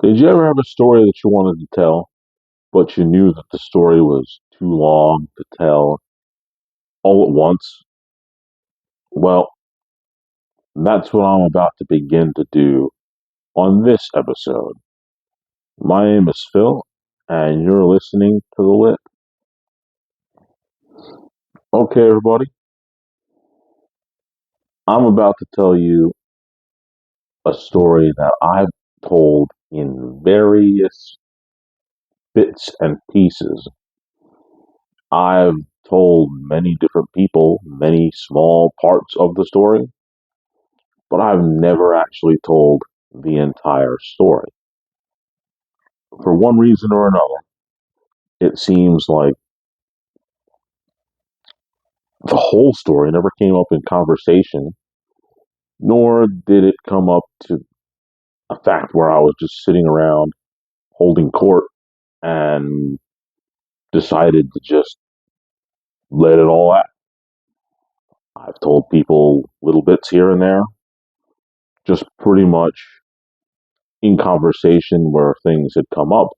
Did you ever have a story that you wanted to tell, but you knew that the story was too long to tell all at once? Well, that's what I'm about to begin to do on this episode. My name is Phil, and you're listening to The Lit. Okay, everybody, I'm about to tell you a story that I've told in various bits and pieces. I've told many different people many small parts of the story, but I've never actually told the entire story. For one reason or another, it seems like the whole story never came up in conversation, nor did it come up to a fact where I was just sitting around holding court and decided to just let it all out. I've told people little bits here and there, just pretty much in conversation where things had come up,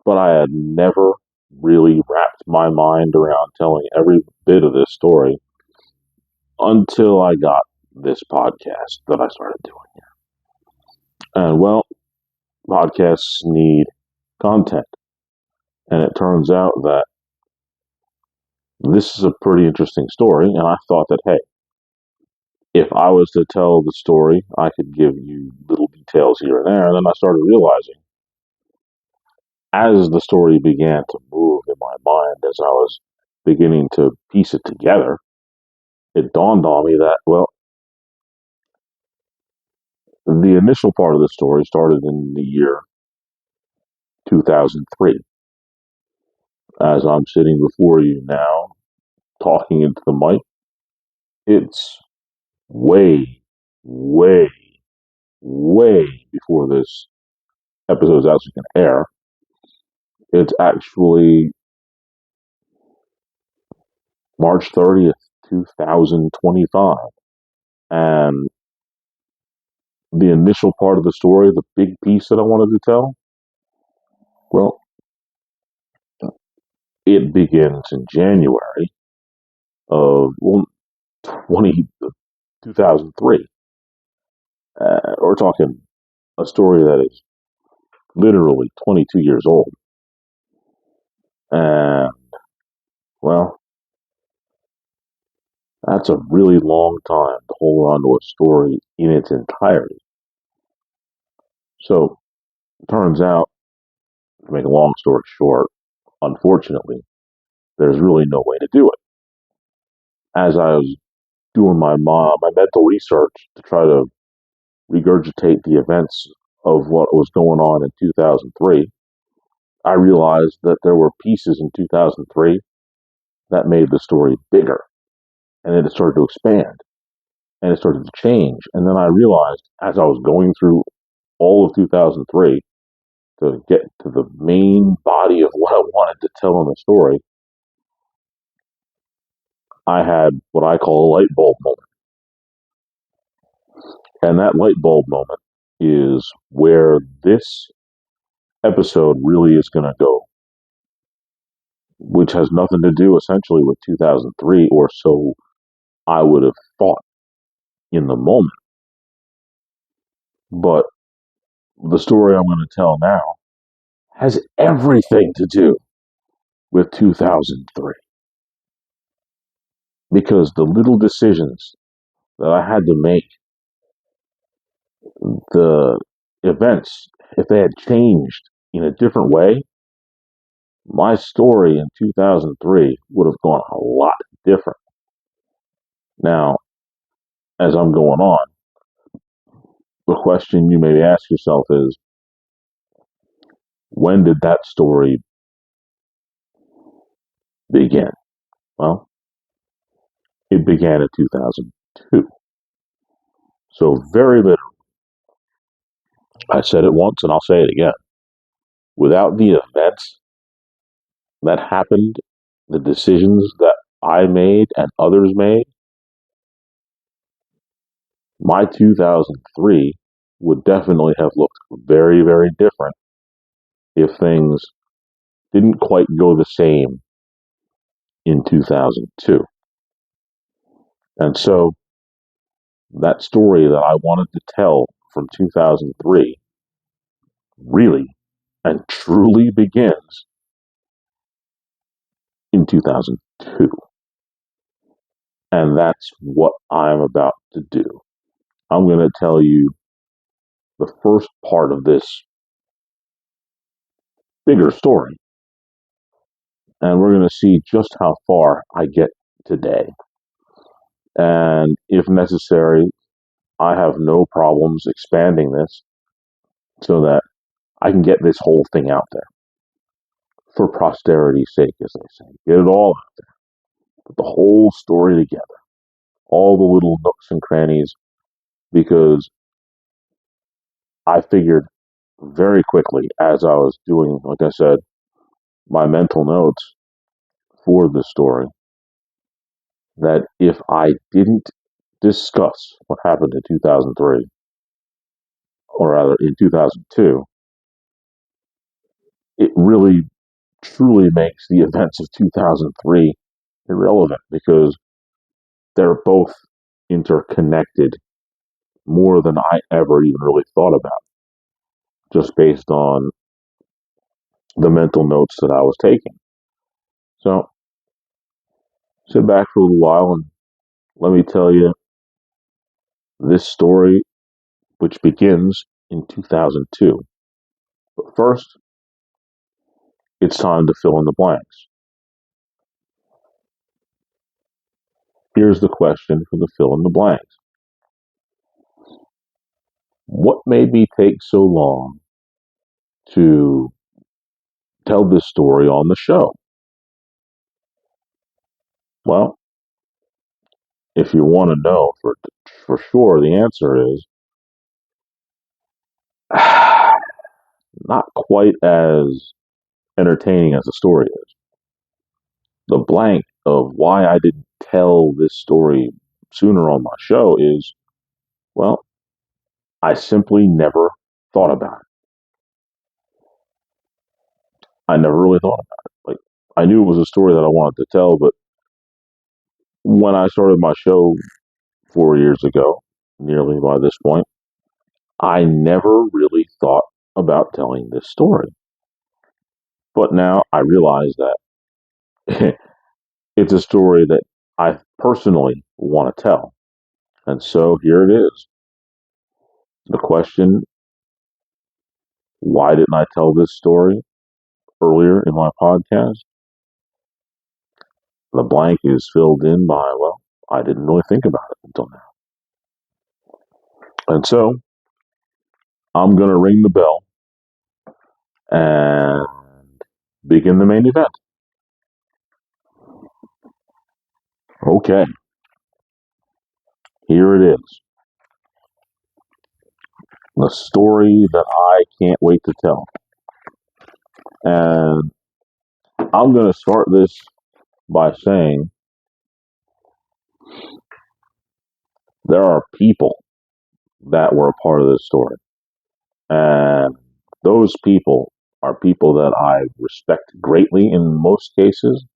but I had never really wrapped my mind around telling every bit of this story until I got this podcast that I started doing. And well, podcasts need content. And it turns out that this is a pretty interesting story. And I thought that, hey, if I was to tell the story, I could give you little details here and there. And then I started realizing, as the story began to move in my mind, as I was beginning to piece it together, it dawned on me that, well, the initial part of the story started in the year 2003. As I'm sitting before you now, talking into the mic, it's way, way, way before this episode is actually going to air. It's actually March 30th, 2025. And the initial part of the story, the big piece that I wanted to tell, well, it begins in January of 2003. We're talking a story that is literally 22 years old. And, well, that's a really long time to hold on to a story in its entirety. So, it turns out, to make a long story short, unfortunately, there's really no way to do it. As I was doing my mental research to try to regurgitate the events of what was going on in 2003, I realized that there were pieces in 2003 that made the story bigger. And then it started to expand and it started to change. And then I realized as I was going through all of 2003 to get to the main body of what I wanted to tell in the story, I had what I call a light bulb moment. And that light bulb moment is where this episode really is going to go, which has nothing to do essentially with 2003, or so I would have thought in the moment. But the story I'm going to tell now has everything to do with 2003. Because the little decisions that I had to make, the events, if they had changed in a different way, my story in 2003 would have gone a lot different. Now, as I'm going on, the question you may ask yourself is, when did that story begin? Well, it began in 2002. So, very literally, I said it once and I'll say it again. Without the events that happened, the decisions that I made and others made, my 2003 would definitely have looked very, very different if things didn't quite go the same in 2002. And so that story that I wanted to tell from 2003 really and truly begins in 2002. And that's what I'm about to do. I'm going to tell you the first part of this bigger story, and we're going to see just how far I get today. And if necessary, I have no problems expanding this so that I can get this whole thing out there for posterity's sake, as they say. Get it all out there. Put the whole story together, all the little nooks and crannies, because I figured very quickly as I was doing, like I said, my mental notes for this story, that if I didn't discuss what happened in 2003, or rather in 2002, it really truly makes the events of 2003 irrelevant because they're both interconnected more than I ever even really thought about, just based on the mental notes that I was taking. So sit back for a little while and let me tell you this story, which begins in 2002. But first, it's time to fill in the blanks. Here's the question for the fill in the blanks. What made me take so long to tell this story on the show? Well, if you want to know for sure, the answer is not quite as entertaining as the story is. The blank of why I didn't tell this story sooner on my show is, well, I simply never thought about it. I never really thought about it. Like, I knew it was a story that I wanted to tell, but when I started my show 4 years ago, nearly by this point, I never really thought about telling this story. But now I realize that it's a story that I personally want to tell. And so here it is. The question, why didn't I tell this story earlier in my podcast? The blank is filled in by, well, I didn't really think about it until now. And so I'm going to ring the bell and begin the main event. Okay, here it is. The story that I can't wait to tell. And I'm going to start this by saying there are people that were a part of this story. And those people are people that I respect greatly in most cases,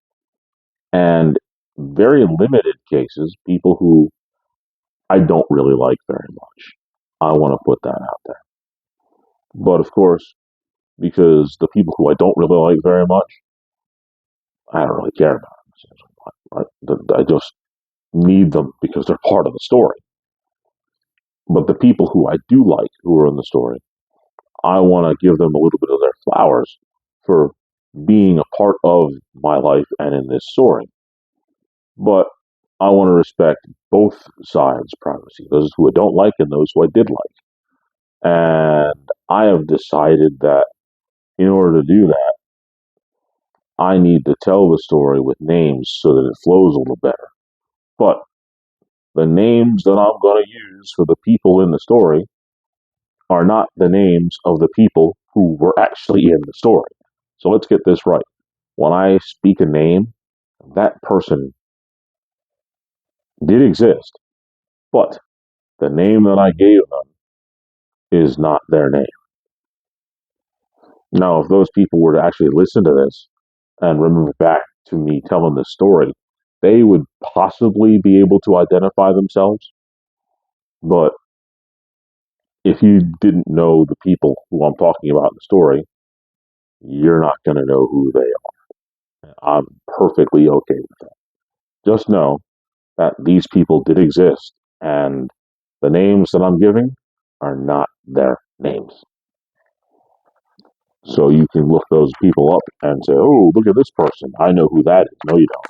and very limited cases, people who I don't really like very much. I want to put that out there. But of course, because the people who I don't really like very much, I don't really care about them. I just need them because they're part of the story. But the people who I do like, who are in the story, I want to give them a little bit of their flowers for being a part of my life and in this story. But I want to respect both sides' privacy, those who I don't like and those who I did like. And I have decided that in order to do that, I need to tell the story with names so that it flows a little better. But the names that I'm going to use for the people in the story are not the names of the people who were actually in the story. So let's get this right. When I speak a name, that person did exist, but the name that I gave them is not their name. Now, if those people were to actually listen to this and remember back to me telling this story, they would possibly be able to identify themselves. But if you didn't know the people who I'm talking about in the story, you're not going to know who they are. I'm perfectly okay with that. Just know that these people did exist, and the names that I'm giving are not their names. So you can look those people up and say, oh, look at this person. I know who that is. No, you don't.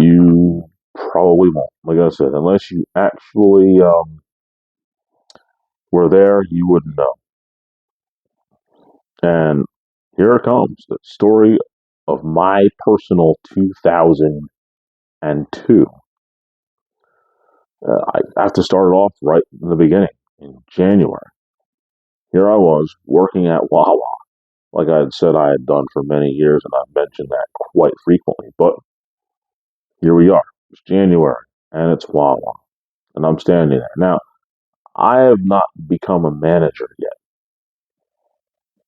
You probably won't. Like I said, unless you actually were there, you wouldn't know. And here it comes, the story of my personal 2002. I have to start it off right in the beginning, in January. Here I was working at Wawa, like I had said I had done for many years, and I've mentioned that quite frequently. But here we are. It's January, and it's Wawa, and I'm standing there. Now, I have not become a manager yet.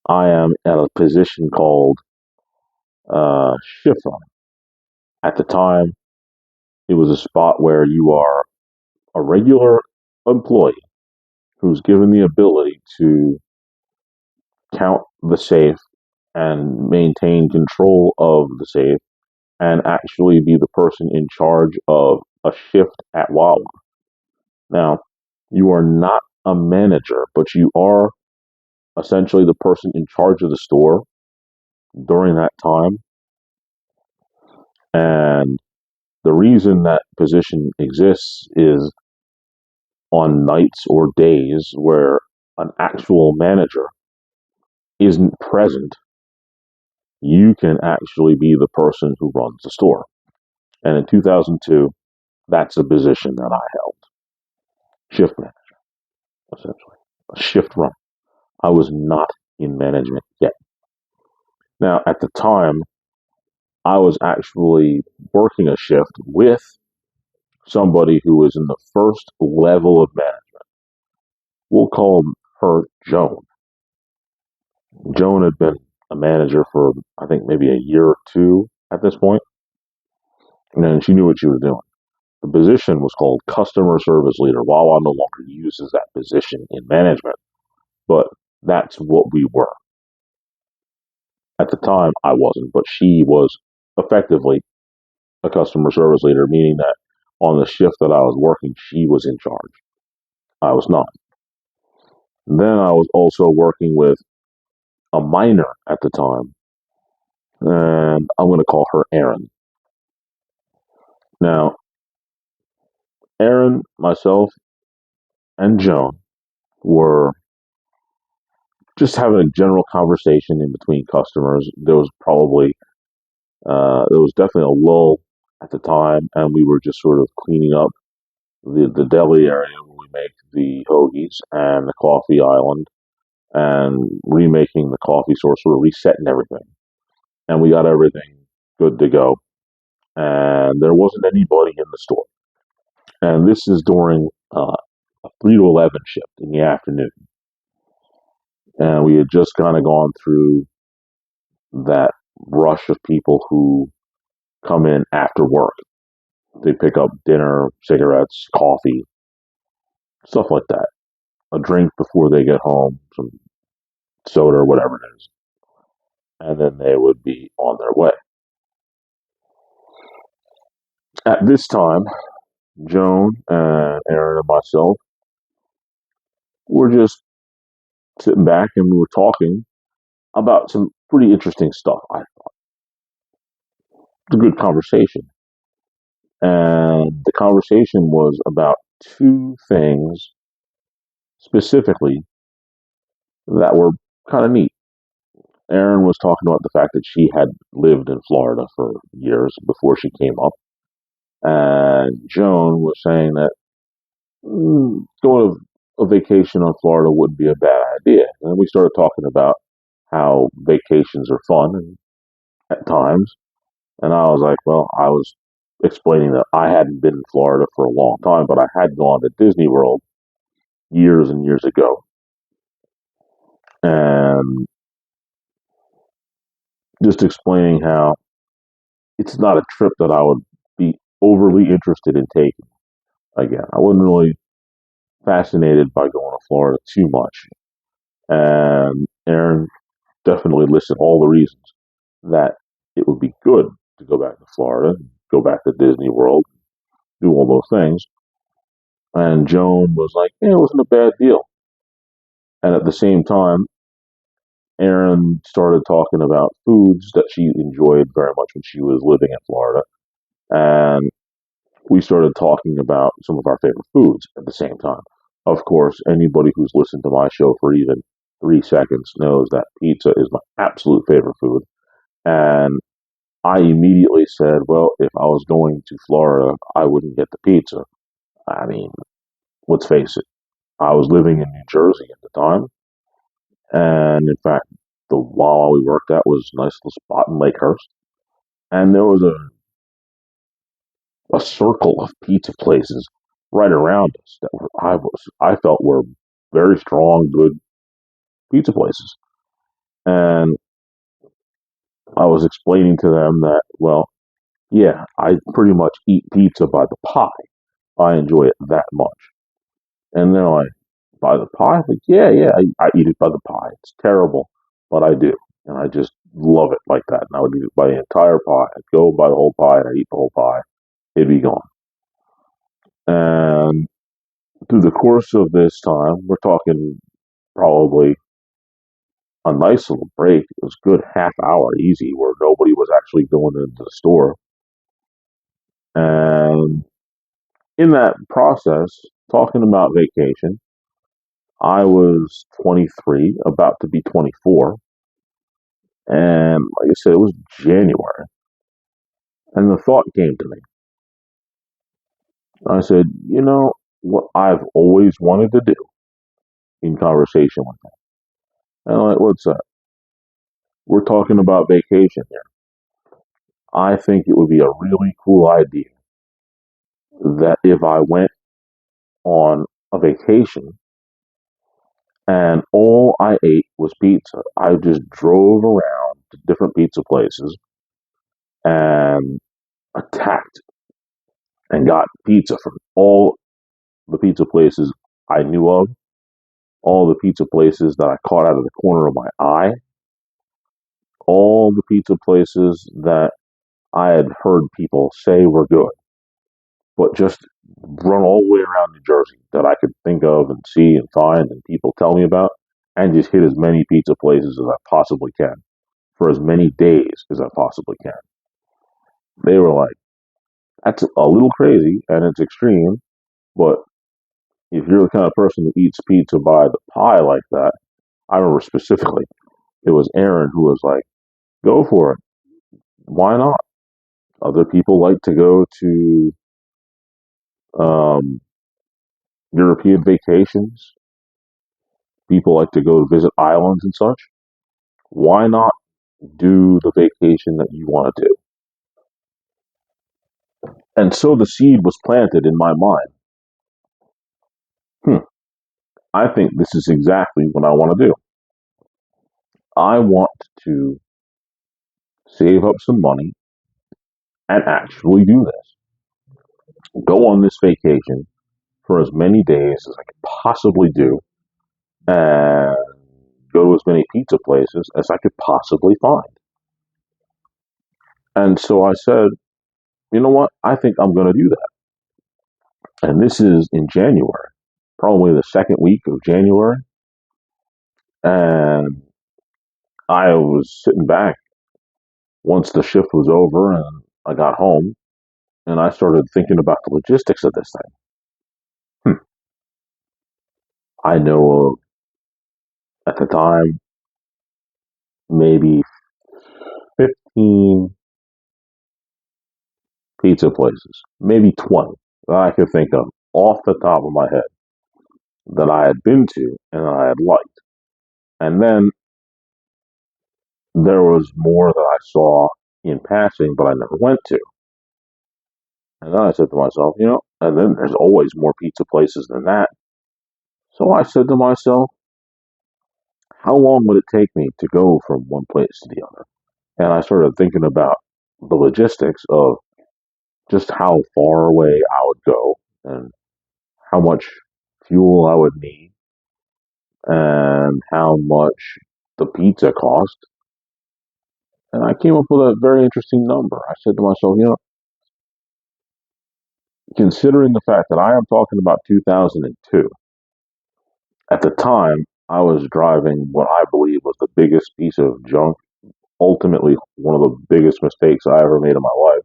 I am at a position called shift runner. At the time, it was a spot where you are a regular employee who's given the ability to count the safe and maintain control of the safe and actually be the person in charge of a shift at Wawa. Now, you are not a manager, but you are essentially the person in charge of the store during that time. And the reason that position exists is on nights or days where an actual manager isn't present, you can actually be the person who runs the store. And in 2002, that's a position that I held. Shift manager, essentially. A shift runner. I was not in management yet. Now, at the time, I was actually working a shift with somebody who was in the first level of management. We'll call her Joan. Joan had been a manager for, I think, maybe a year or two at this point, and she knew what she was doing. The position was called customer service leader. Wawa no longer uses that position in management, but that's what we were. At the time, I wasn't, but she was effectively a customer service leader, meaning that on the shift that I was working, she was in charge. I was not. Then I was also working with a minor at the time, and I'm going to call her Erin. Now, Erin, myself, and Joan were just having a general conversation in between customers. There was definitely a lull at the time, and we were just sort of cleaning up the deli area where we make the hoagies and the coffee island and remaking the coffee source, sort of resetting everything. And we got everything good to go. And there wasn't anybody in the store. And this is during a 3 to 11 shift in the afternoon. And we had just kind of gone through that rush of people who come in after work. They pick up dinner, cigarettes, coffee, stuff like that. A drink before they get home, some soda or whatever it is. And then they would be on their way. At this time, Joan and Aaron and myself were just sitting back and we were talking about some pretty interesting stuff. I thought it was a good conversation. And the conversation was about two things specifically that were kind of neat. Aaron was talking about the fact that she had lived in Florida for years before she came up. And Joan was saying that going a vacation on Florida wouldn't be a bad idea. And we started talking about how vacations are fun and at times. And I was like, well, I was explaining that I hadn't been in Florida for a long time, but I had gone to Disney World years and years ago, and just explaining how it's not a trip that I would be overly interested in taking. Again, I wasn't really fascinated by going to Florida too much, and Aaron definitely listed all the reasons that it would be good to go back to Florida, go back to Disney World, do all those things. And Joan was like, yeah, it wasn't a bad deal. And at the same time, Erin started talking about foods that she enjoyed very much when she was living in Florida. And we started talking about some of our favorite foods at the same time. Of course, anybody who's listened to my show for even 3 seconds knows that pizza is my absolute favorite food. And I immediately said, well, if I was going to Florida, I wouldn't get the pizza. I mean, let's face it, I was living in New Jersey at the time. And in fact, the Wawa we worked at was a nice little spot in Lakehurst. And there was a circle of pizza places right around us that I felt were very strong, good pizza places. And I was explaining to them that, well, yeah, I pretty much eat pizza by the pie. I enjoy it that much. And they're like, by the pie? I'm like, yeah, yeah, I eat it by the pie. It's terrible, but I do. And I just love it like that. And I would eat it by the entire pie. I'd go by the whole pie and I'd eat the whole pie. It'd be gone. And through the course of this time, we're talking probably a nice little break. It was a good half hour easy where nobody was actually going into the store. And in that process, talking about vacation, I was 23, about to be 24. And like I said, it was January. And the thought came to me. I said, you know, what I've always wanted to do in conversation with them. And I'm like, what's that? We're talking about vacation here. I think it would be a really cool idea that if I went on a vacation and all I ate was pizza, I just drove around to different pizza places and attacked and got pizza from all the pizza places I knew of, all the pizza places that I caught out of the corner of my eye, all the pizza places that I had heard people say were good, but just run all the way around New Jersey that I could think of and see and find and people tell me about, and just hit as many pizza places as I possibly can for as many days as I possibly can. They were like, that's a little crazy and it's extreme, but if you're the kind of person who eats pizza by the pie like that, I remember specifically it was Aaron who was like, go for it. Why not? Other people like to go to um, European vacations. People like to go visit islands and such. Why not do the vacation that you want to do? And so the seed was planted in my mind. Hmm, I think this is exactly what I want to do. I want to save up some money and actually do this. Go on this vacation for as many days as I could possibly do and go to as many pizza places as I could possibly find. And so I said, you know what? I think I'm going to do that. And this is in January, probably the second week of January. And I was sitting back once the shift was over and I got home and I started thinking about the logistics of this thing. I know at the time maybe 15 pizza places, maybe 20 that I could think of off the top of my head that I had been to and I had liked. And then there was more that I saw in passing, but I never went to. And then I said to myself, you know, and then there's always more pizza places than that. So I said to myself, how long would it take me to go from one place to the other? And I started thinking about the logistics of just how far away I would go and how much fuel I would need and how much the pizza cost. And I came up with a very interesting number. I said to myself, considering the fact that I am talking about 2002, at the time I was driving what I believe was the biggest piece of junk, ultimately one of the biggest mistakes I ever made in my life,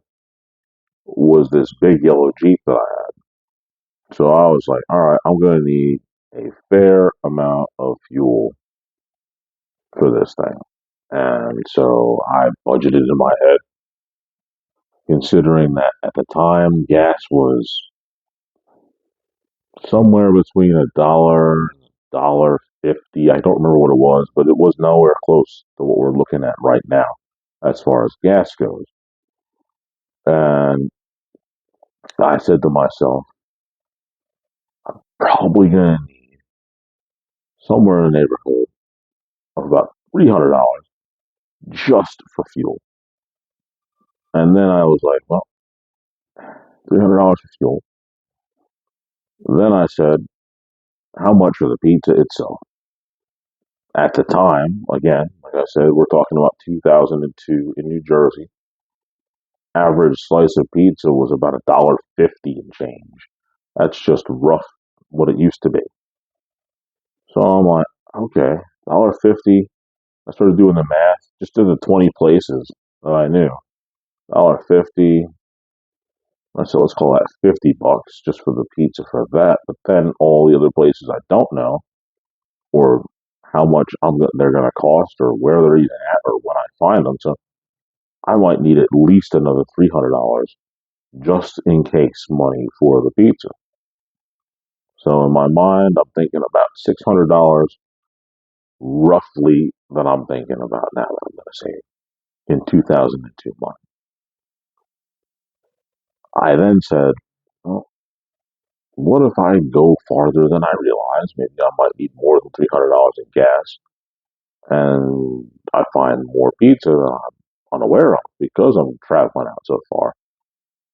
was this big yellow Jeep that I had. So I was like, all right, I'm going to need a fair amount of fuel for this thing. And so I budgeted in my head, considering that at the time gas was somewhere between $1, $1.50. I don't remember what it was, but it was nowhere close to what we're looking at right now as far as gas goes. And I said to myself, probably going to need somewhere in the neighborhood of about $300 just for fuel. And then I was like, well, $300 for fuel. Then I said, how much for the pizza itself? At the time, again, like I said, we're talking about 2002 in New Jersey. Average slice of pizza was about $1.50 and change. That's just rough what it used to be. So I'm like, okay, $1.50. I started doing the math, just did the 20 places that I knew. $1.50. I said, let's call that $50 just for the pizza for that. But then all the other places I don't know, or how much they're going to cost, or where they're even at, or when I find them. So I might need at least another $300 just in case money for the pizza. So in my mind, I'm thinking about $600 roughly that I'm thinking about now that I'm going to save in 2002 money. I then said, well, what if I go farther than I realize? Maybe I might need more than $300 in gas, and I find more pizza than I'm unaware of because I'm traveling out so far.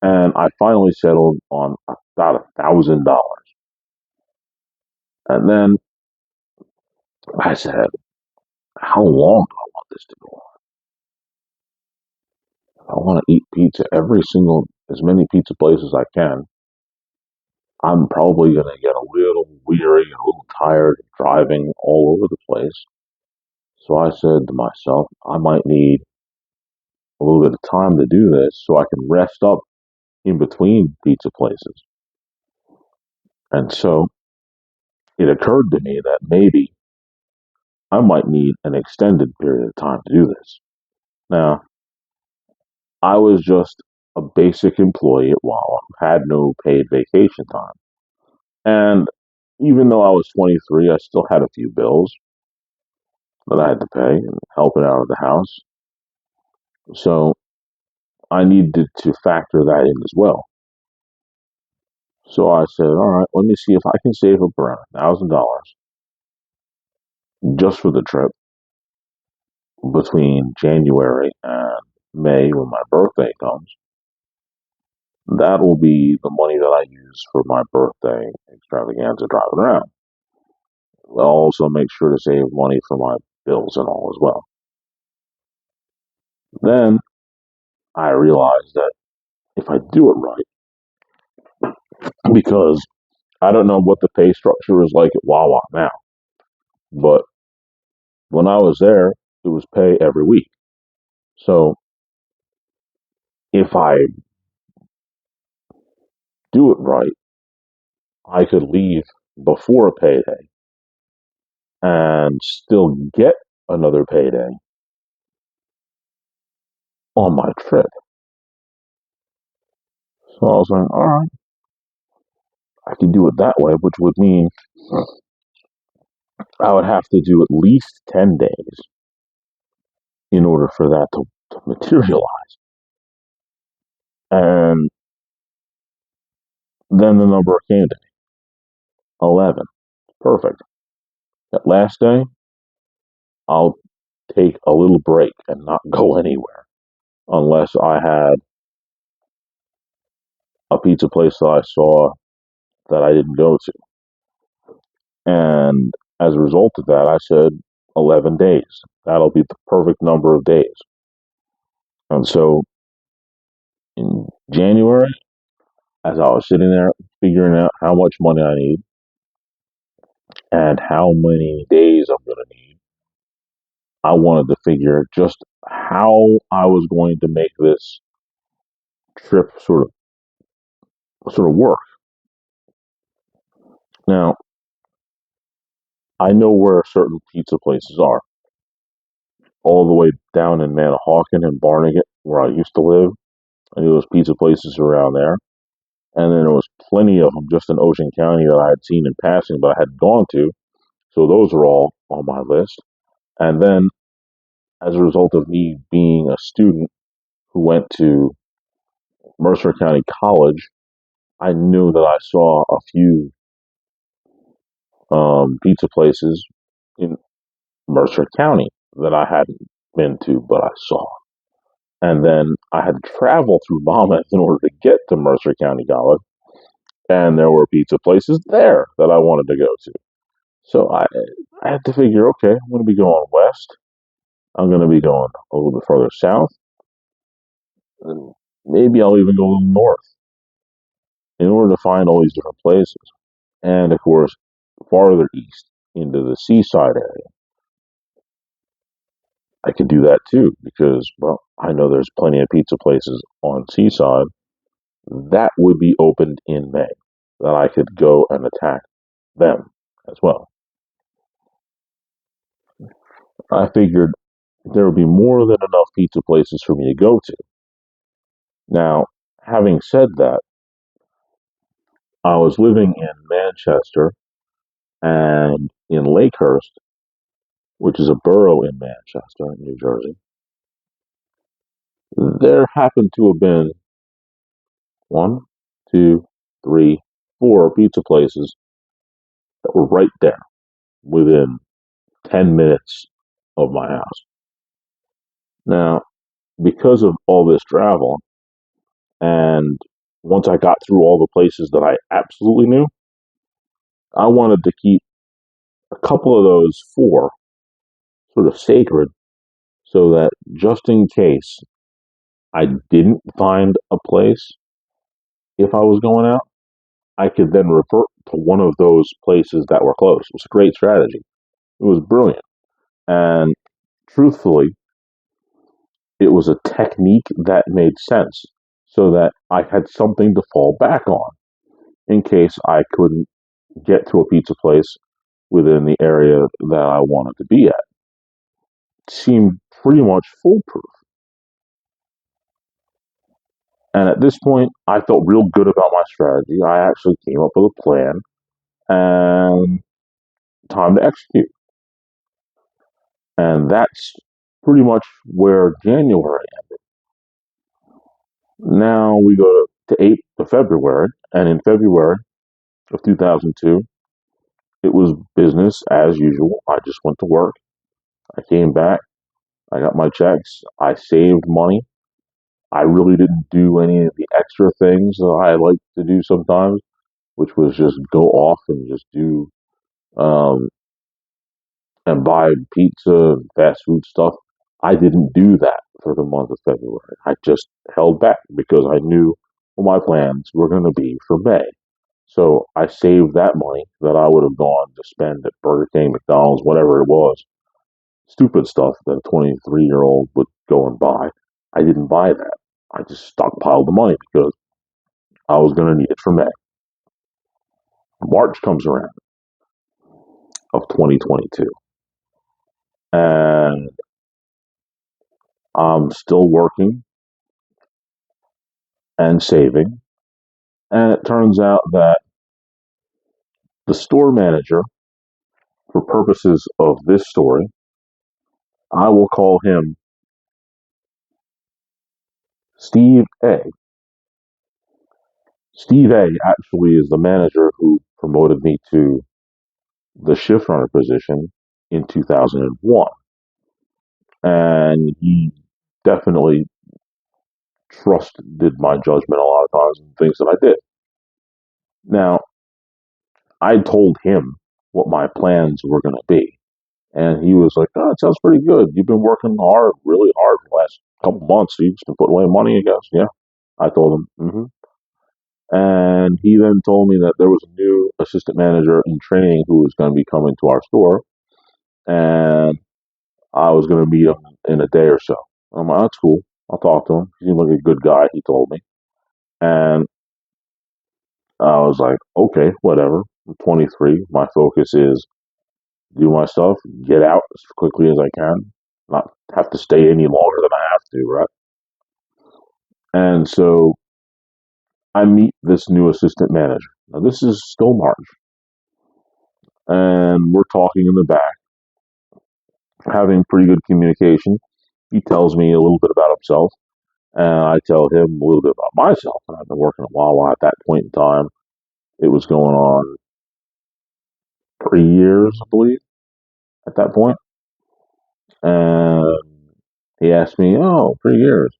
And I finally settled on about $1,000. And then I said, how long do I want this to go on? If I want to eat pizza as many pizza places I can, I'm probably going to get a little weary and a little tired of driving all over the place. So I said to myself, I might need a little bit of time to do this so I can rest up in between pizza places. And so it occurred to me that maybe I might need an extended period of time to do this. Now, I was just a basic employee at Wawa, had no paid vacation time. And even though I was 23, I still had a few bills that I had to pay and helping out of the house. So I needed to factor that in as well. So I said, all right, let me see if I can save up around $1,000 just for the trip between January and May when my birthday comes. That will be the money that I use for my birthday extravaganza driving around. I'll also make sure to save money for my bills and all as well. Then I realized that if I do it right, because I don't know what the pay structure is like at Wawa now, but when I was there, it was pay every week. So if I do it right, I could leave before a payday and still get another payday on my trip. So I was like, all right, I can do it that way, which would mean I would have to do at least 10 days in order for that to materialize. And then the number came to me, 11. Perfect. That last day, I'll take a little break and not go anywhere unless I had a pizza place that I saw that I didn't go to. And as a result of that, I said 11 days. That'll be the perfect number of days. And so in January, as I was sitting there figuring out how much money I need and how many days I'm going to need, I wanted to figure just how I was going to make this trip sort of work. Now, I know where certain pizza places are, all the way down in Manahawkin and Barnegat, where I used to live. I knew those pizza places around there. And then there was plenty of them just in Ocean County that I had seen in passing, but I hadn't gone to. So those are all on my list. And then, as a result of me being a student who went to Mercer County College, I knew that I saw a few pizza places in Mercer County that I hadn't been to, but I saw. And then I had to travel through Monmouth in order to get to Mercer County College, and there were pizza places there that I wanted to go to. So I had to figure, okay, I'm going to be going west. I'm going to be going a little bit further south, and maybe I'll even go a little north in order to find all these different places. And of course, farther east into the seaside area, I could do that too because, well, I know there's plenty of pizza places on seaside that would be opened in May that I could go and attack them as well. I figured there would be more than enough pizza places for me to go to. Now, having said that, I was living in Manchester and in Lakehurst, which is a borough in Manchester, New Jersey. There happened to have been one, two, three, four pizza places that were right there within 10 minutes of my house. Now, because of all this travel, and once I got through all the places that I absolutely knew, I wanted to keep a couple of those four sort of sacred so that just in case I didn't find a place if I was going out, I could then revert to one of those places that were close. It was a great strategy. It was brilliant. And truthfully, it was a technique that made sense so that I had something to fall back on in case I couldn't get to a pizza place within the area that I wanted to be at. It seemed pretty much foolproof. And at this point, I felt real good about my strategy. I actually came up with a plan and time to execute. And that's pretty much where January ended. Now we go to 8th of February, and in February of 2002, it was business as usual. I just went to work. I came back. I got my checks. I saved money. I really didn't do any of the extra things that I like to do sometimes, which was just go off and just do um, and buy pizza and fast food stuff. I didn't do that for the month of February. I just held back because I knew what my plans were going to be for May. So I saved that money that I would have gone to spend at Burger King, McDonald's, whatever it was. Stupid stuff that a 23-year-old would go and buy. I didn't buy that. I just stockpiled the money because I was going to need it for May. March comes around of 2022, and I'm still working and saving. And it turns out that the store manager, for purposes of this story, I will call him Steve A. Steve A actually is the manager who promoted me to the shift runner position in 2001. And he definitely trusted my judgment a lot of times in things that I did. Now, I told him what my plans were going to be. And he was like, "Oh, it sounds pretty good. You've been working hard, really hard for the last couple months. You've been putting away money, I guess." Yeah. I told him, And he then told me that there was a new assistant manager in training who was going to be coming to our store. And I was going to meet him in a day or so. I'm like, "That's cool. I'll talk to him. He seemed like a good guy," he told me. And I was like, "Okay, whatever. I'm 23. My focus is do my stuff, get out as quickly as I can, not have to stay any longer than I have to, right?" And so I meet this new assistant manager. Now, this is still March, and we're talking in the back, having pretty good communication. He tells me a little bit about himself, and I tell him a little bit about myself. And I've been working a while at that point in time. It was going on 3 years, I believe, at that point. And he asked me, "Oh, 3 years.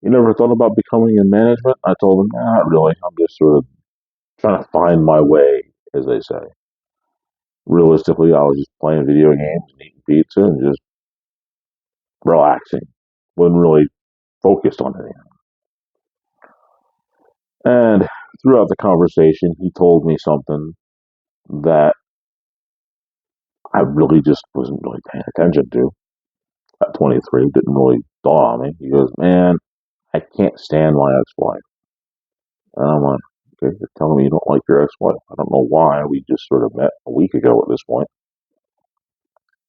You never thought about becoming in management?" I told him, "Not really. I'm just sort of trying to find my way," as they say. Realistically, I was just playing video games and eating pizza and just relaxing. Wasn't really focused on anything. And throughout the conversation, he told me something that I really just wasn't really paying attention to. At 23, didn't really dawn on me. He goes, "Man, I can't stand my ex-wife." And I'm like, "Okay, you're telling me you don't like your ex-wife? I don't know why. We just sort of met a week ago at this point."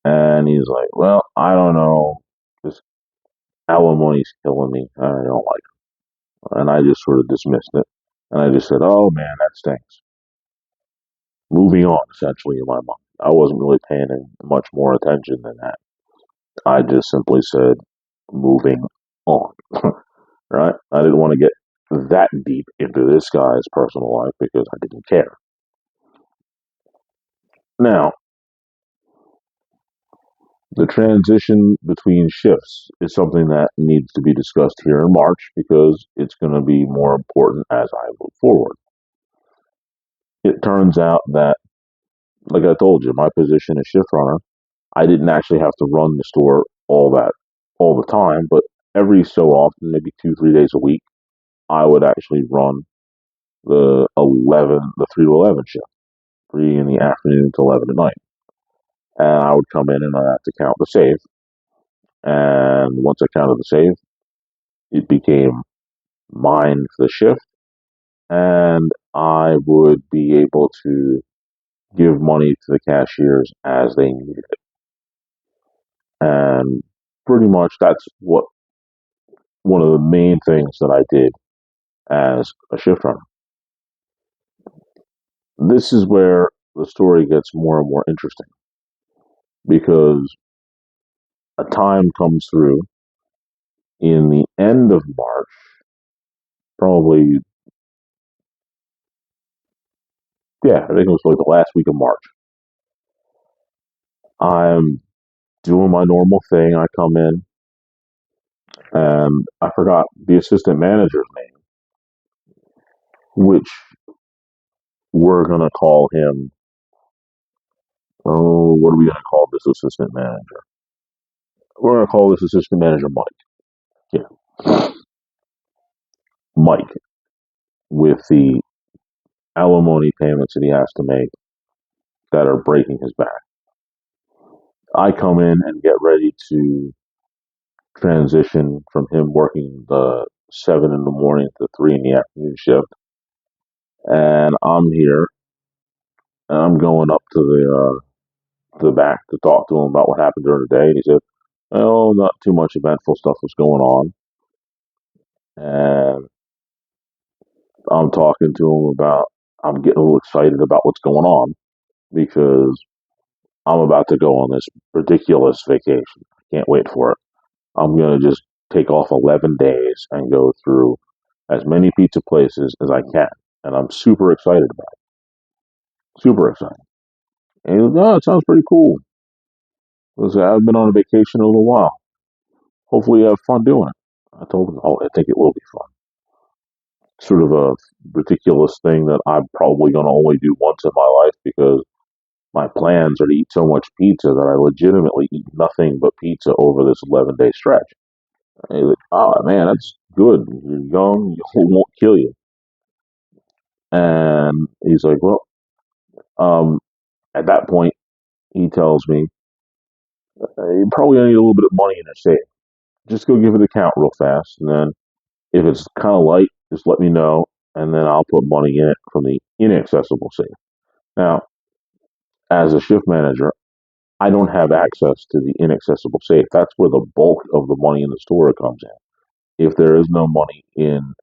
And he's like, "Well, I don't know. This alimony's killing me. I don't like it." And I just sort of dismissed it. And I just said, "Oh man, that stinks." Moving on, essentially, in my mind. I wasn't really paying much more attention than that. I just simply said, "Moving on." Right? I didn't want to get that deep into this guy's personal life because I didn't care. Now, the transition between shifts is something that needs to be discussed here in March because it's going to be more important as I move forward. It turns out that, like I told you, my position as shift runner, I didn't actually have to run the store all the time, but every so often, maybe 2, 3 days a week, I would actually run the 3 to 11 shift, 3 in the afternoon to 11 at night. And I would come in and I have to count the save. And once I counted the save, it became mine for the shift, and I would be able to give money to the cashiers as they needed it. And pretty much that's what one of the main things that I did as a shift runner. This is where the story gets more and more interesting because a time comes through in the end of March, probably, yeah, I think it was like the last week of March. I'm doing my normal thing. I come in and I forgot the assistant manager's name, which we're going to call him. Oh, what are we going to call this assistant manager? We're going to call this assistant manager Mike. Yeah. Mike, with the alimony payments that he has to make that are breaking his back. I come in and get ready to transition from him working the 7 in the morning to 3 in the afternoon shift. And I'm here and I'm going up to the back to talk to him about what happened during the day. And he said, "Well, not too much eventful stuff was going on." And I'm talking to him about, I'm getting a little excited about what's going on because I'm about to go on this ridiculous vacation. I can't wait for it. I'm going to just take off 11 days and go through as many pizza places as I can. And I'm super excited about it. Super excited. And he goes, oh, it sounds pretty cool. I said, I've been on a vacation in a little while. Hopefully you have fun doing it. I told him, oh, I think it will be fun. Sort of a ridiculous thing that I'm probably going to only do once in my life because my plans are to eat so much pizza that I legitimately eat nothing but pizza over this 11-day stretch. And he's like, oh man, that's good. You're young, it won't kill you. And he's like, well, at that point, he tells me, you probably need a little bit of money in your safe. Just go give it a count real fast. And then if it's kind of light, just let me know. And then I'll put money in it from the inaccessible safe. Now, as a shift manager, I don't have access to the inaccessible safe. That's where the bulk of the money in the store comes in. If there is no money in,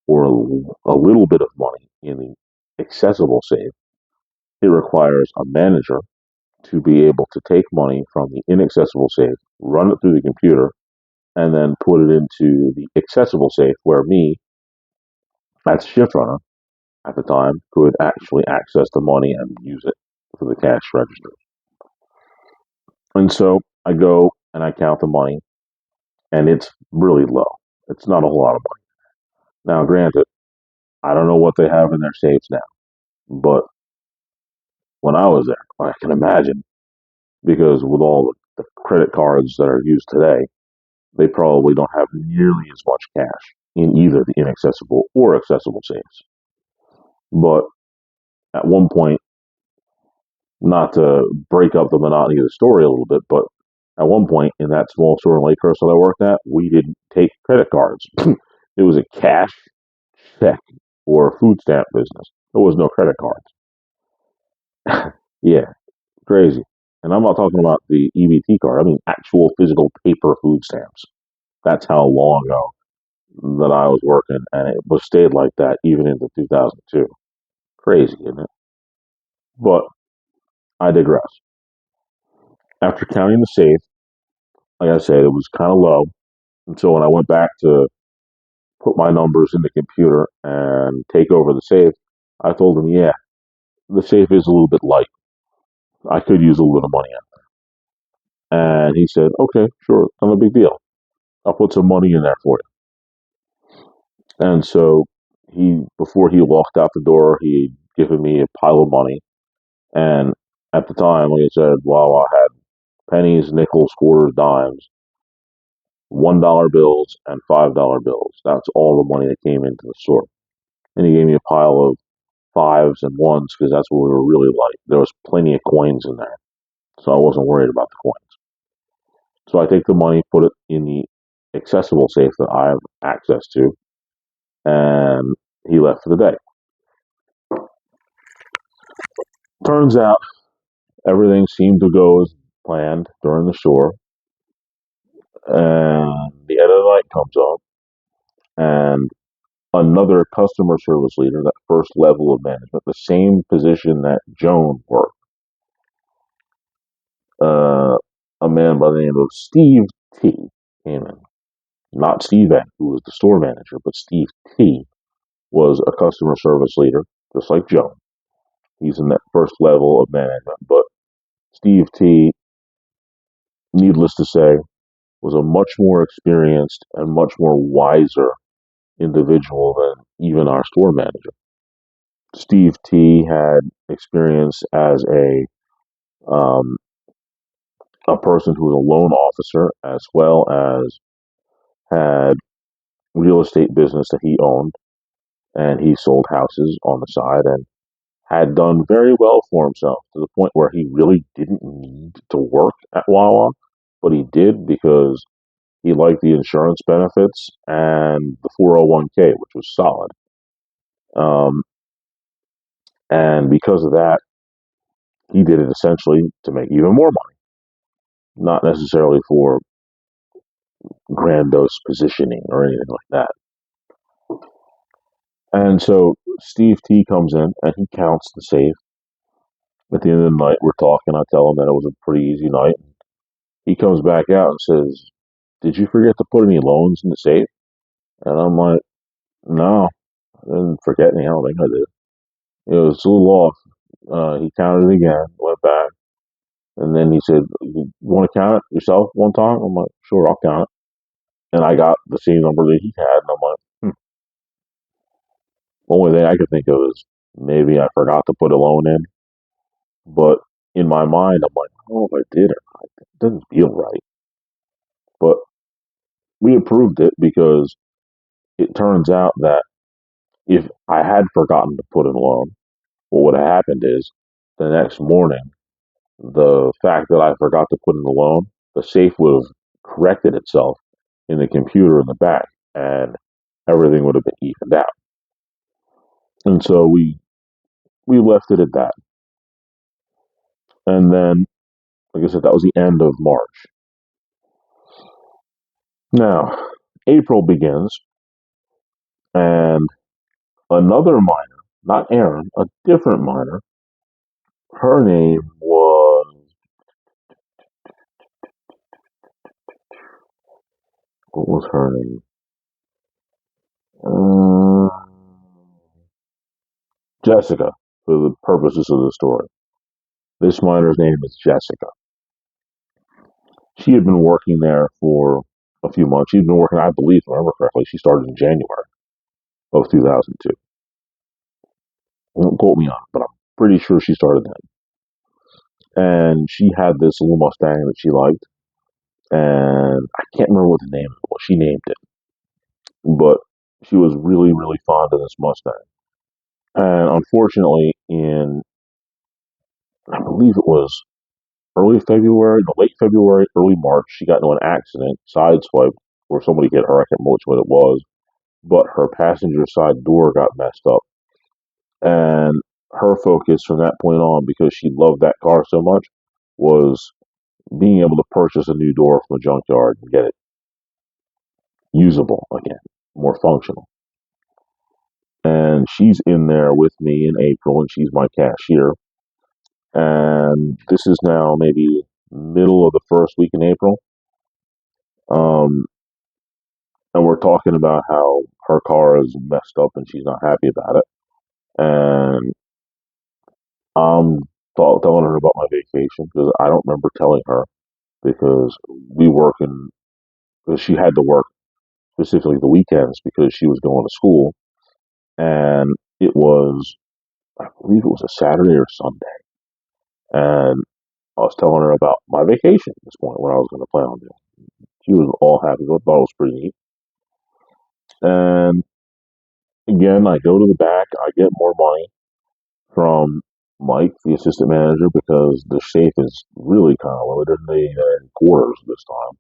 or a little bit of money in the accessible safe, it requires a manager to be able to take money from the inaccessible safe, run it through the computer, and then put it into the accessible safe where me, as shift runner at the time, could actually access the money and use it for the cash register. And so I go and I count the money, and it's really low. It's not a whole lot of money. Now, granted, I don't know what they have in their safes now, but when I was there, I can imagine because with all the credit cards that are used today, they probably don't have nearly as much cash in either the inaccessible or accessible safes. But at one point, not to break up the monotony of the story a little bit, but at one point in that small store in Lakehurst that I worked at, we didn't take credit cards. It was a cash check or food stamp business. There was no credit cards. Yeah, crazy. And I'm not talking about the EBT card. I mean actual physical paper food stamps. That's how long ago that I was working, and it was stayed like that even into 2002. Crazy, isn't it? But I digress. After counting the safe, like I said, it was kind of low. And so when I went back to put my numbers in the computer and take over the safe, I told him, yeah, the safe is a little bit light. I could use a little bit of money in it. And he said, okay, sure, not a big deal. I'll put some money in there for you. And so before he walked out the door, he'd given me a pile of money. And at the time, like I said, wow, I had pennies, nickels, quarters, dimes, $1 bills, and $5 bills. That's all the money that came into the store. And he gave me a pile of fives and ones because that's what we were really like. There was plenty of coins in there, so I wasn't worried about the coins. So I take the money, put it in the accessible safe that I have access to, and he left for the day. Turns out everything seemed to go as planned during the store, and the end of the night comes up, and another customer service leader, that first level of management, the same position that Joan worked, uh, a man by the name of Steve T came in. Not Steve N, who was the store manager, but Steve T was a customer service leader, just like Joan. He's in that first level of management. But Steve T, needless to say, was a much more experienced and much more wiser individual than even our store manager. Steve T had experience as um, a person who was a loan officer, as well as had real estate business that he owned, and he sold houses on the side and had done very well for himself to the point where he really didn't need to work at Wawa, but he did because he liked the insurance benefits and the 401k, which was solid. Um, and because of that, he did it essentially to make even more money, not necessarily for grandiose positioning or anything like that. And so Steve T comes in and he counts the safe. At the end of the night, we're talking. I tell him that it was a pretty easy night. He comes back out and says, did you forget to put any loans in the safe? And I'm like, no, I didn't forget any. I don't think I did. It was a little off. He counted it again, went back, and then he said, "You want to count it yourself one time?" I'm like, "Sure, I'll count it." And I got the same number that he had, and I'm like, only thing I could think of is maybe I forgot to put a loan in. But in my mind, I'm like, oh, if I did it, it doesn't feel right. But we approved it because it turns out that if I had forgotten to put in a loan, what would have happened is the next morning, the fact that I forgot to put in the loan, the safe would have corrected itself in the computer in the back, and everything would have been evened out. And so we left it at that. And then, like I said, that was the end of March. Now, April begins, and another minor, not Aaron, a different minor. Her name was, what was her name? Uh, Jessica, for the purposes of the story. This minor's name is Jessica. She had been working there for a few months. She'd been working, I believe, if I remember correctly, she started in January of 2002. Don't quote me on it, but I'm pretty sure she started then. And she had this little Mustang that she liked, and I can't remember what the name was. She named it, but she was really, really fond of this Mustang. And unfortunately, in I believe it was early February, no, late February, early March, she got into an accident, sideswiped, where somebody hit her. I can't remember which one it was, but her passenger side door got messed up. And her focus from that point on, because she loved that car so much, was being able to purchase a new door from a junkyard and get it usable again, more functional. And she's in there with me in April, and she's my cashier. And this is now maybe middle of the first week in April. Um, and we're talking about how her car is messed up and she's not happy about it. And I'm telling her about my vacation because I don't remember telling her because we work in, because she had to work specifically the weekends because she was going to school. And it was, I believe it was a Saturday or Sunday. And I was telling her about my vacation at this point, what I was going to plan on doing. She was all happy. I thought it was pretty neat. And again, I go to the back. I get more money from Mike, the assistant manager, because the safe is really kind of limited. They in quarters this time,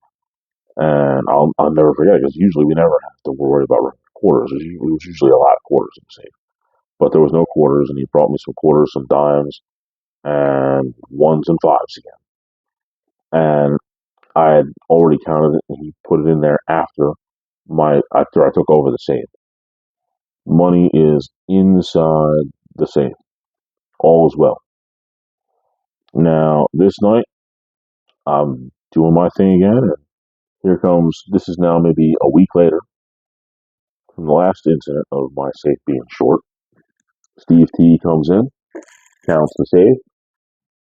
and I'll never forget because usually we never have to worry about quarters. It was usually a lot of quarters in the safe, but there was no quarters, and he brought me some quarters, some dimes, and ones and fives again. And I had already counted it, and he put it in there after I took over the safe. Money is inside the safe. All is well. Now, this night, I'm doing my thing again, and here comes, this is now maybe a week later from the last incident of my safe being short. Steve T comes in, counts the safe,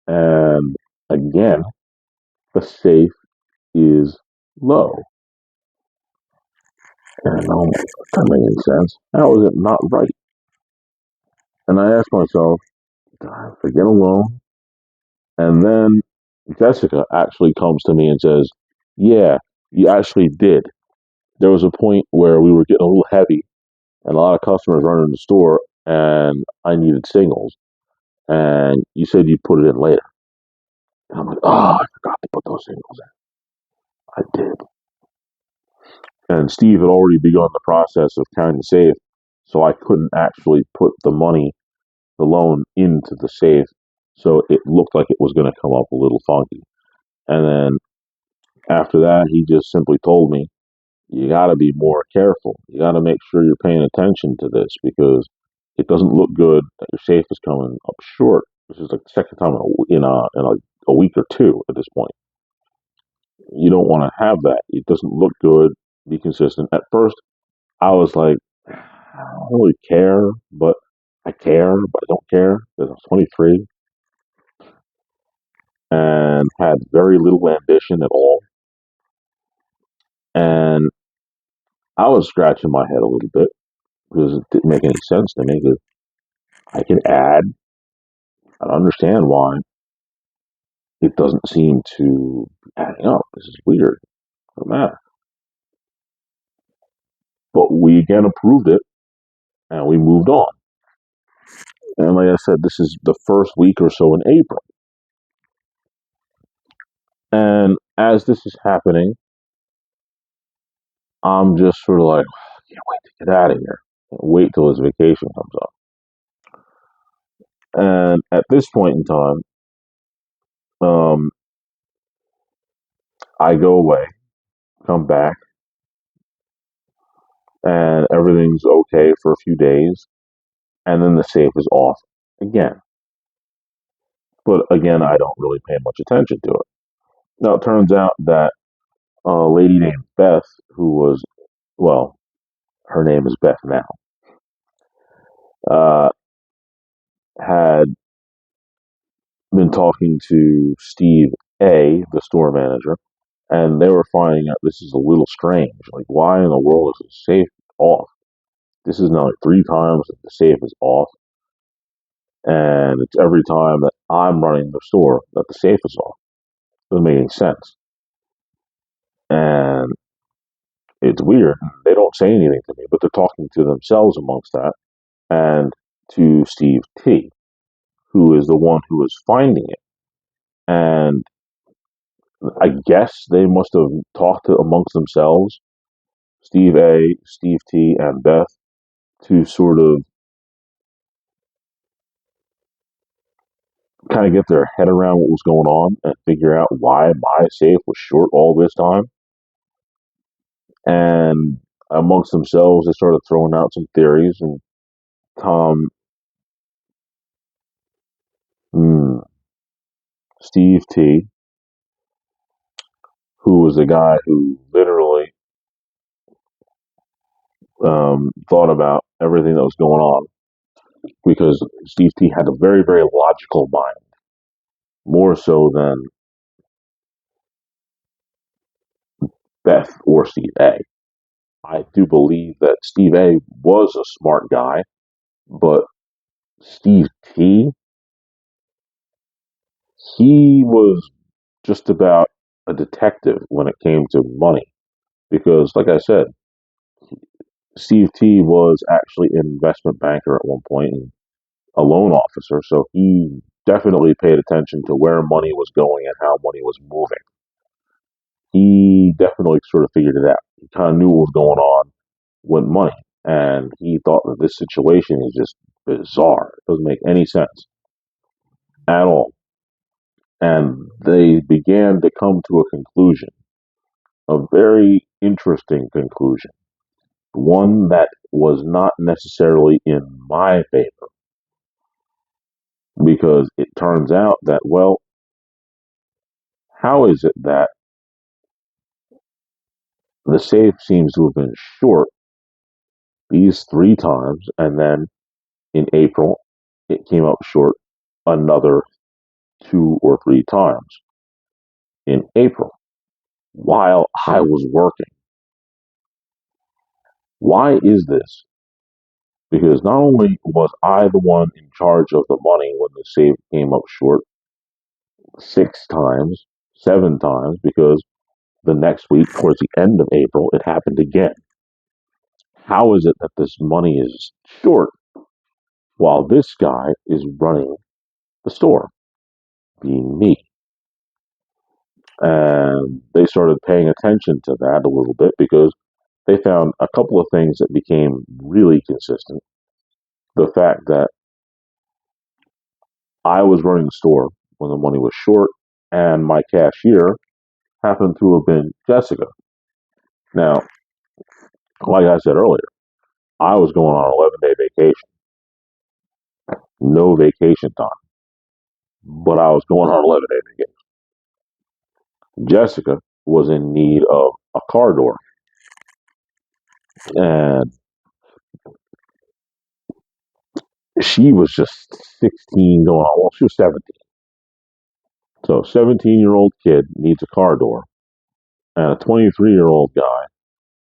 and again, the safe is low. And I'm like, that doesn't make any sense. How is it not right? And I ask myself, did I forget a loan? And then Jessica actually comes to me and says, yeah, you actually did. There was a point where we were getting a little heavy and a lot of customers running in the store and I needed singles. And you said you'd put it in later. And I'm like, oh, I forgot to put those singles in. I did. And Steve had already begun the process of counting the safe, so I couldn't actually put the money, the loan, into the safe. So it looked like it was going to come up a little funky. And then after that, he just simply told me, you got to be more careful. You got to make sure you're paying attention to this because it doesn't look good that your safe is coming up short. This is like the second time in a week or two at this point. You don't want to have that. It doesn't look good. Be consistent. At first, I was like, I don't really care, but I care, but I don't care because I was 23 and had very little ambition at all. And I was scratching my head a little bit because it didn't make any sense to me. Because I can add, I don't understand why it doesn't seem to be adding up. This is weird. No matter. But we again approved it and we moved on. And like I said, this is the first week or so in April. And as this is happening, I'm just sort of like, I can't wait to get out of here. Wait till his vacation comes up. And at this point in time, um, I go away, come back, and everything's okay for a few days. And then the safe is off again. But again, I don't really pay much attention to it. Now, it turns out that a lady named Beth, who was, well, her name is Beth now, uh, had been talking to Steve A, the store manager, and they were finding out this is a little strange. Like, why in the world is the safe off? This is now like 3 times that the safe is off, and it's every time that I'm running the store that the safe is off. Doesn't make any sense. And it's weird. They don't say anything to me, but they're talking to themselves amongst that and to Steve T, who is the one who is finding it. And I guess they must have talked to amongst themselves, Steve A, Steve T, and Beth, to sort of kind of get their head around what was going on and figure out why my safe was short all this time. And amongst themselves, they started throwing out some theories. And Tom, hmm, Steve T, who was the guy who literally thought about everything that was going on, because Steve T had a very, very logical mind, more so than Beth or Steve A. I do believe that Steve A was a smart guy, but Steve T, he was just about a detective when it came to money. Because, like I said, Steve T was actually an investment banker at one point and a loan officer, so he definitely paid attention to where money was going and how money was moving. He definitely sort of figured it out. He kind of knew what was going on with money, and he thought that this situation is just bizarre. It doesn't make any sense at all. And they began to come to a conclusion, a very interesting conclusion, one that was not necessarily in my favor, because it turns out that, well, how is it that the safe seems to have been short these 3 times, and then in April it came up short another 2 or 3 times in April while I was working? Why is this? Because not only was I the one in charge of the money when the safe came up short 6 times, 7 times, because the next week, towards the end of April, it happened again. How is it that this money is short while this guy is running the store, being me? And they started paying attention to that a little bit because they found a couple of things that became really consistent. The fact that I was running the store when the money was short, and my cashier happened to have been Jessica. Now, like I said earlier, I was going on an 11-day vacation, no vacation time, but I was going on an 11-day vacation. Jessica was in need of a car door, and she was just 16 going on. Well, she was 17. So, 17-year-old kid needs a car door, and a 23-year-old guy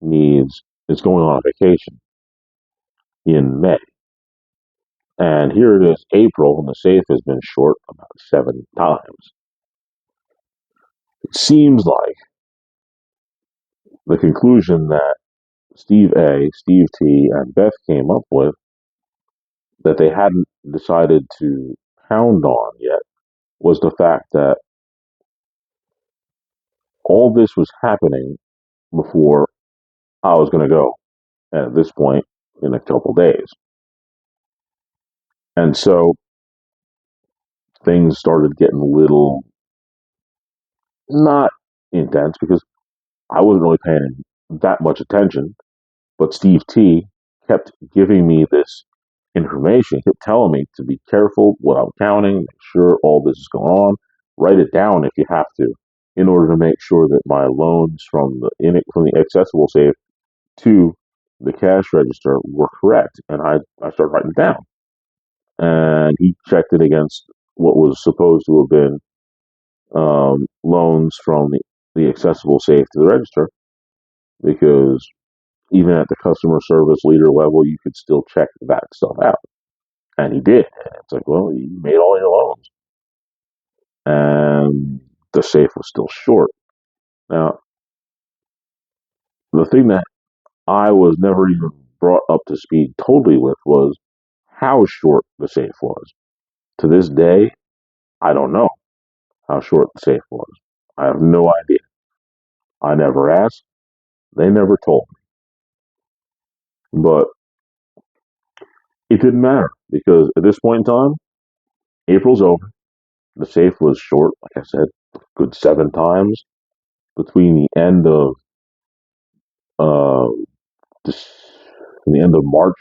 needs is going on a vacation in May. And here it is, April, and the safe has been short about 7 times. It seems like the conclusion that Steve A, Steve T, and Beth came up with that they hadn't decided to pound on yet was the fact that all this was happening before I was going to go. And at this point, in a couple days. And so things started getting a little not intense because I wasn't really paying that much attention. But Steve T kept giving me this information. He kept telling me to be careful what I'm counting, make sure all this is going on. Write it down if you have to, in order to make sure that my loans from the accessible safe to the cash register were correct. And I started writing it down. And he checked it against what was supposed to have been loans from the accessible safe to the register, because even at the customer service leader level, you could still check that stuff out. And he did. And it's like, well, you made all your loans. And the safe was still short. Now, the thing that I was never even brought up to speed totally with was how short the safe was. To this day, I don't know how short the safe was. I have no idea. I never asked. They never told me. But it didn't matter because at this point in time, April's over. The safe was short, like I said, good 7 times between uh, this, the end of March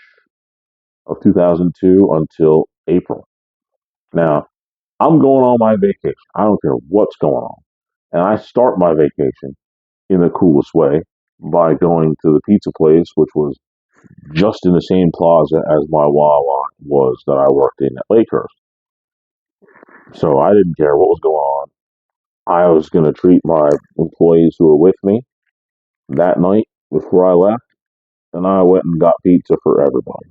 of 2002 until April. Now, I'm going on my vacation. I don't care what's going on. And I start my vacation in the coolest way by going to the pizza place, which was just in the same plaza as my Wawa was that I worked in at Lakehurst. So I didn't care what was going on. I was going to treat my employees who were with me that night before I left, and I went and got pizza for everybody.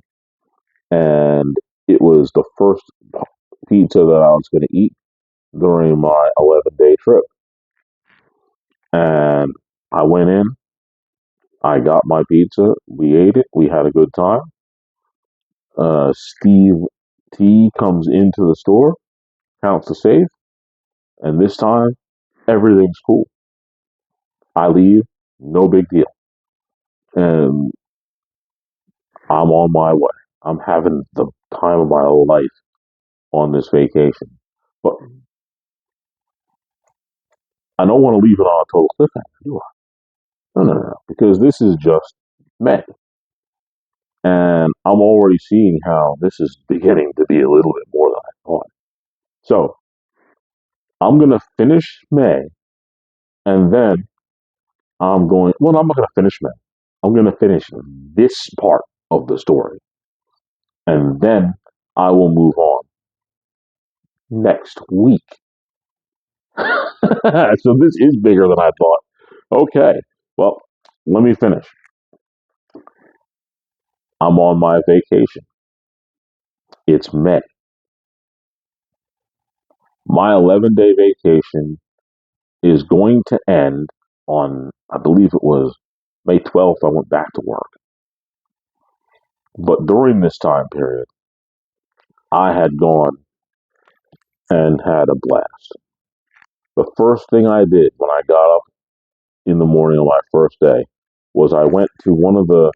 And it was the first pizza that I was going to eat during my 11-day trip. And I went in, I got my pizza, we ate it, we had a good time. Steve T comes into the store, counts the safe, and this time everything's cool. I leave, no big deal. And I'm on my way. I'm having the time of my life on this vacation. But I don't want to leave it on a total cliffhanger, do I? No. Because this is just May. And I'm already seeing how this is beginning to be a little bit more than I thought. So I'm going to finish May, and then I'm not going to finish May. I'm going to finish this part of the story, and then I will move on next week. So this is bigger than I thought. Okay, well, let me finish. I'm on my vacation. It's May. My 11-day vacation is going to end on, I believe it was May 12th. I went back to work. But during this time period, I had gone and had a blast. The first thing I did when I got up in the morning of my first day was I went to one of the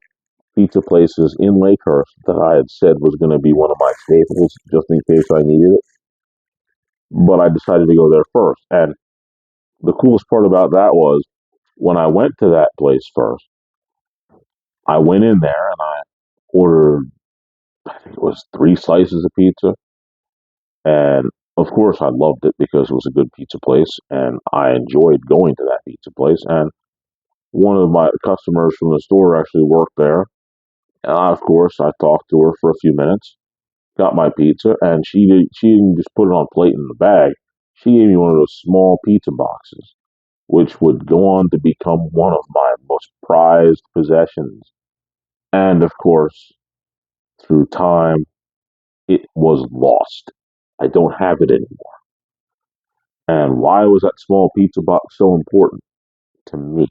pizza places in Lakehurst that I had said was going to be one of my staples just in case I needed it. But I decided to go there first. And the coolest part about that was when I went to that place first, I went in there and I ordered, I think it was 3 slices of pizza. And of course, I loved it because it was a good pizza place and I enjoyed going to that pizza place. And one of my customers from the store actually worked there. And of course, I talked to her for a few minutes. got my pizza, and she didn't just put it on a plate in the bag. She gave me one of those small pizza boxes, which would go on to become one of my most prized possessions. And of course, through time, it was lost. I don't have it anymore. And why was that small pizza box so important to me?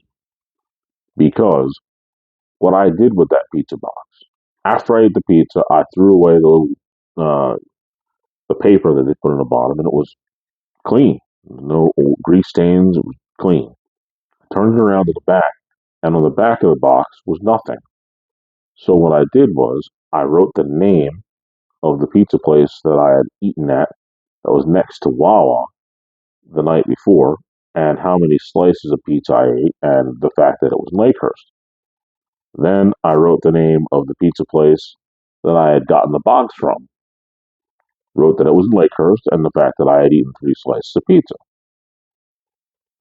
Because what I did with that pizza box, after I ate the pizza, I threw away uh, the paper that they put on the bottom, and it was clean. No old grease stains. It was clean. I turned it around to the back, and on the back of the box was nothing. So what I did was I wrote the name of the pizza place that I had eaten at that was next to Wawa the night before, and how many slices of pizza I ate, and the fact that it was in Lakehurst. Then I wrote the name of the pizza place that I had gotten the box from, wrote that it was in Lakehurst, and the fact that I had eaten 3 slices of pizza.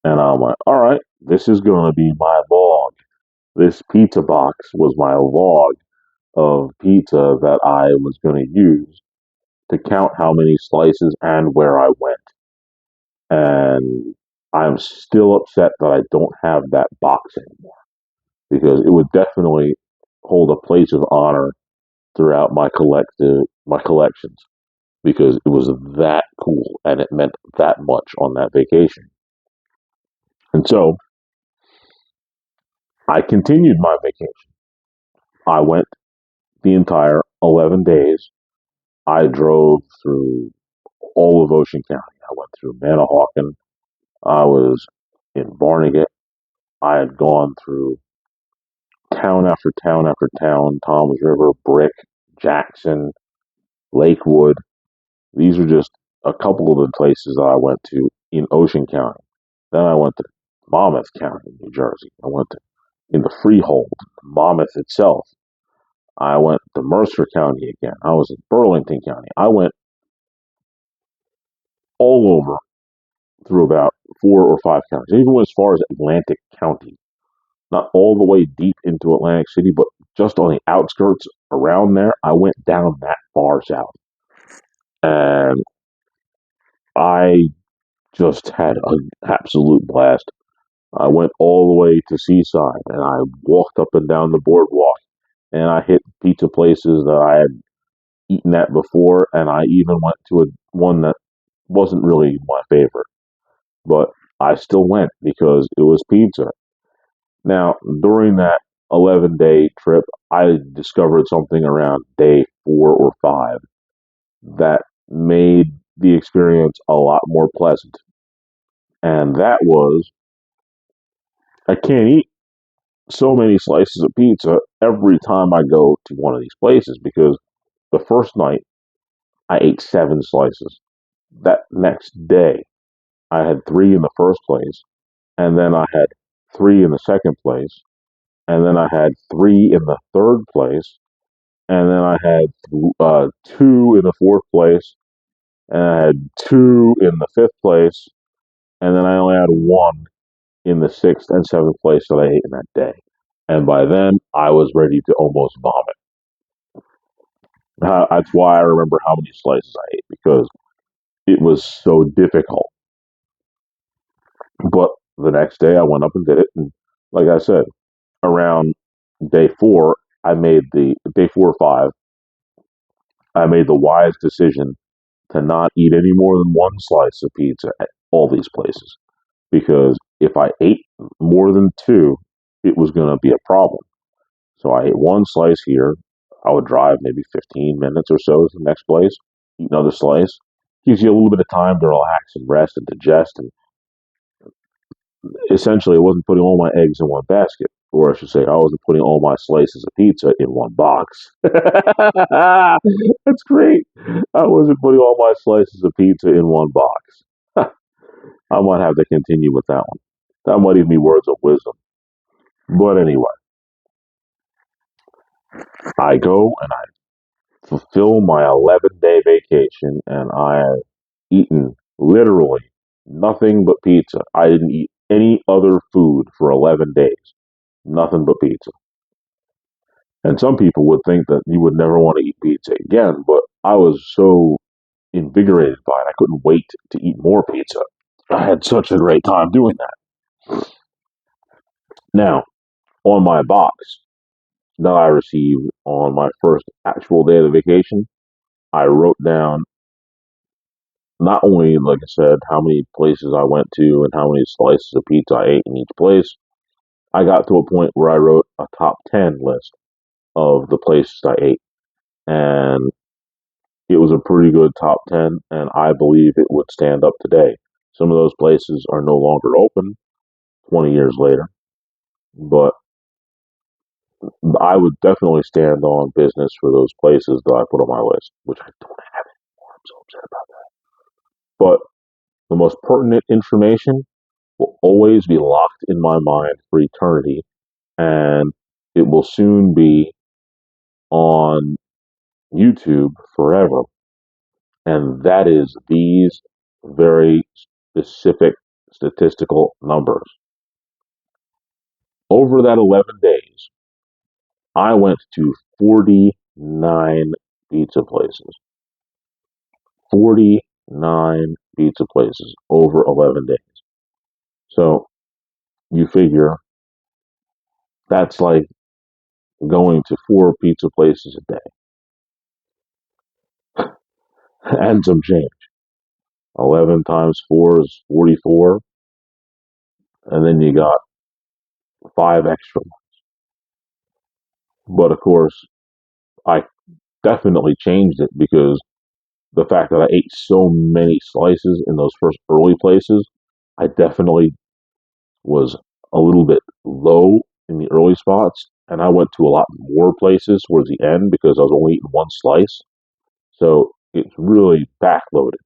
And I'm like, all right, this is going to be my log. This pizza box was my log of pizza that I was going to use to count how many slices and where I went. And I'm still upset that I don't have that box anymore because it would definitely hold a place of honor throughout my collections because it was that cool and it meant that much on that vacation. And so I continued my vacation. I went the entire 11 days. I drove through all of Ocean County. I went through Manahawkin. I was in Barnegat. I had gone through town after town after town, Toms River, Brick, Jackson, Lakewood. These are just a couple of the places that I went to in Ocean County. Then I went to Monmouth County, New Jersey. I went to in the Freehold, Monmouth itself. I went to Mercer County again. I was in Burlington County. I went all over through about 4 or 5 counties. I even went as far as Atlantic County. Not all the way deep into Atlantic City, but just on the outskirts around there. I went down that far south. And I just had an absolute blast. I went all the way to Seaside and I walked up and down the boardwalk and I hit pizza places that I had eaten at before, and I even went to one that wasn't really my favorite, but I still went because it was pizza. Now, during that 11-day trip, I discovered something around day 4 or 5 that made the experience a lot more pleasant. And that was I can't eat so many slices of pizza every time I go to one of these places because the first night I ate 7 slices. That next day I had 3 in the first place, and then I had 3 in the second place, and then I had 3 in the third place, and then I had 2 in the fourth place, and I had 2 in the fifth place, and then I only had 1 in the sixth and seventh place that I ate in that day. And by then, I was ready to almost vomit. That's why I remember how many slices I ate because it was so difficult. But the next day, I went up and did it, and like I said, around day 4, I made the day 4 or 5. I made the wise decision to not eat any more than 1 slice of pizza at all these places because if I ate more than 2, it was going to be a problem. So I ate 1 slice here. I would drive maybe 15 minutes or so to the next place, eat another slice. Gives you a little bit of time to relax and rest and digest. And essentially, I wasn't putting all my eggs in one basket. Or I should say, I wasn't putting all my slices of pizza in one box. That's great. I wasn't putting all my slices of pizza in one box. I might have to continue with that one. That might even be words of wisdom. But anyway, I go and I fulfill my 11-day vacation, and I have eaten literally nothing but pizza. I didn't eat any other food for 11 days. Nothing but pizza. And some people would think that you would never want to eat pizza again, but I was so invigorated by it. I couldn't wait to eat more pizza. I had such a great time doing that. Now, on my box that I received on my first actual day of the vacation, I wrote down not only, like I said, how many places I went to and how many slices of pizza I ate in each place. I got to a point where I wrote a top 10 list of the places I ate. And it was a pretty good top 10, and I believe it would stand up today. Some of those places are no longer open 20 years later, but I would definitely stand on business for those places that I put on my list, which I don't have anymore. I'm so upset about that. But the most pertinent information will always be locked in my mind for eternity, and it will soon be on YouTube forever. And that is these very specific statistical numbers. Over that 11 days, I went to 49 pizza places. 49 pizza places over 11 days. So you figure that's like going to 4 pizza places a day and some change. 11 times 4 is 44, and then you got 5 extra. But of course, I definitely changed it because the fact that I ate so many slices in those first early places, I definitely was a little bit low in the early spots, and I went to a lot more places towards the end because I was only eating one slice. So it's really backloaded.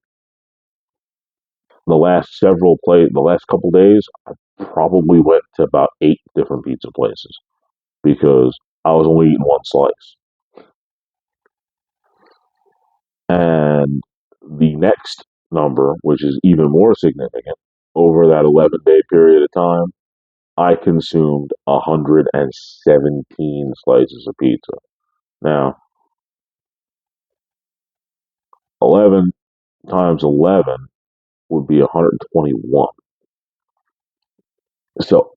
The last couple days, I probably went to about 8 different pizza places because I was only eating one slice. And the next number, which is even more significant, over that 11-day period of time, I consumed 117 slices of pizza. Now, 11 times 11 would be 121. So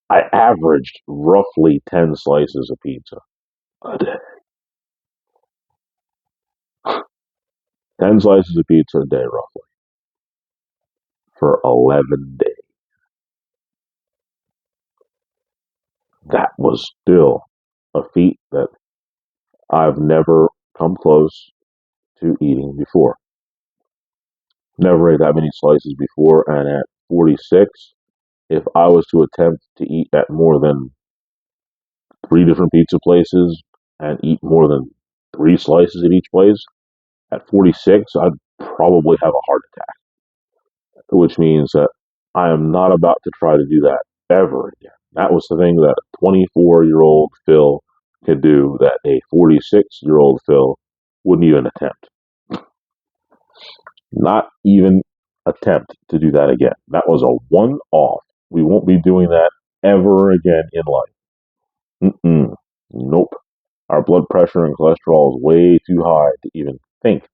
I averaged roughly 10 slices of pizza a day. 10 slices of pizza a day, roughly, for 11 days. That was still a feat that I've never come close to eating before. Never ate that many slices before, and at 46, if I was to attempt to eat at more than 3 different pizza places and eat more than 3 slices at each place, at 46, I'd probably have a heart attack, which means that I am not about to try to do that ever again. That was the thing that a 24-year-old Phil could do that a 46-year-old Phil wouldn't even attempt. Not even attempt to do that again. That was a one off. We won't be doing that ever again in life. Nope. Our blood pressure and cholesterol is way too high to even think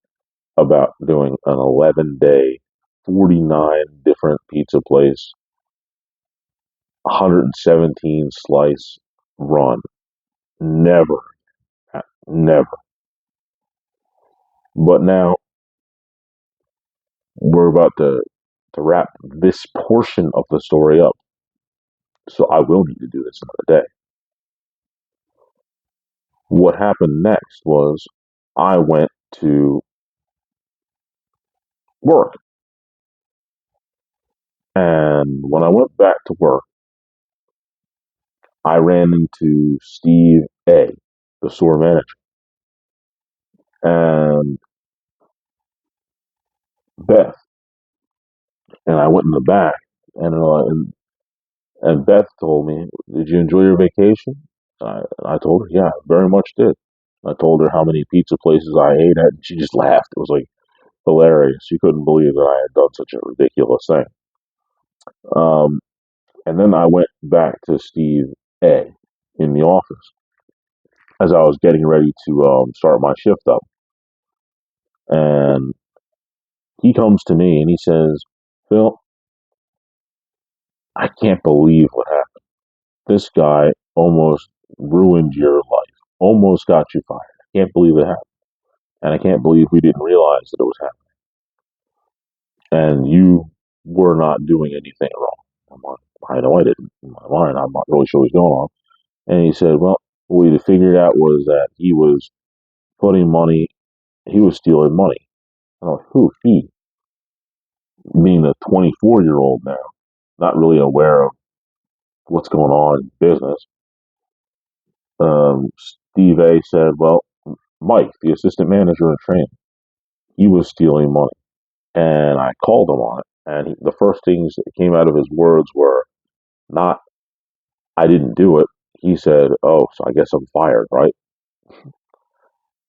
about doing an 11-day, 49 different pizza place, 117 slice run. Never. Never. But now we're about to wrap this portion of the story up. So I will need to do this another day. What happened next was I went to work. And when I went back to work, I ran into Steve A., the store manager, and Beth. And I went in the back, and Beth told me, "Did you enjoy your vacation?" I told her, "Yeah, very much did." I told her how many pizza places I ate at, and she just laughed. It was like hilarious. She couldn't believe that I had done such a ridiculous thing. Um, and then I went back to Steve A. in the office, as I was getting ready to start my shift up. And he comes to me and he says, Phil, I can't believe what happened. This guy almost ruined your life, almost got you fired. I can't believe it happened. And I can't believe we didn't realize that it was happening. And you were not doing anything wrong. I'm like, I know I didn't. In my mind, I'm not really sure what's going on. And he said, well, what we figured out was that he was putting money, he was stealing money. I'm like, who? He? Being a 24-year-old now, not really aware of what's going on in business. Steve A said, well, Mike, the assistant manager in training, he was stealing money. And I called him on it. And the first things that came out of his words were not, I didn't do it. He said, oh, so I guess I'm fired, right?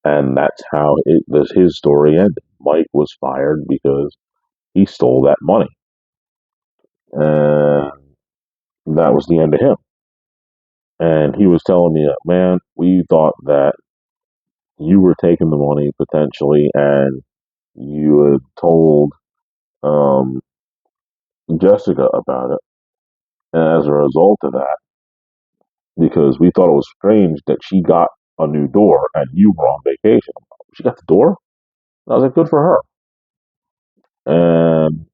And that's how his story ended. Mike was fired because he stole that money. And that was the end of him. And he was telling me, man, we thought that you were taking the money potentially, and you had told um, Jessica about it. And as a result of that, because we thought it was strange that she got a new door and you were on vacation. She got the door? And I was like, good for her. And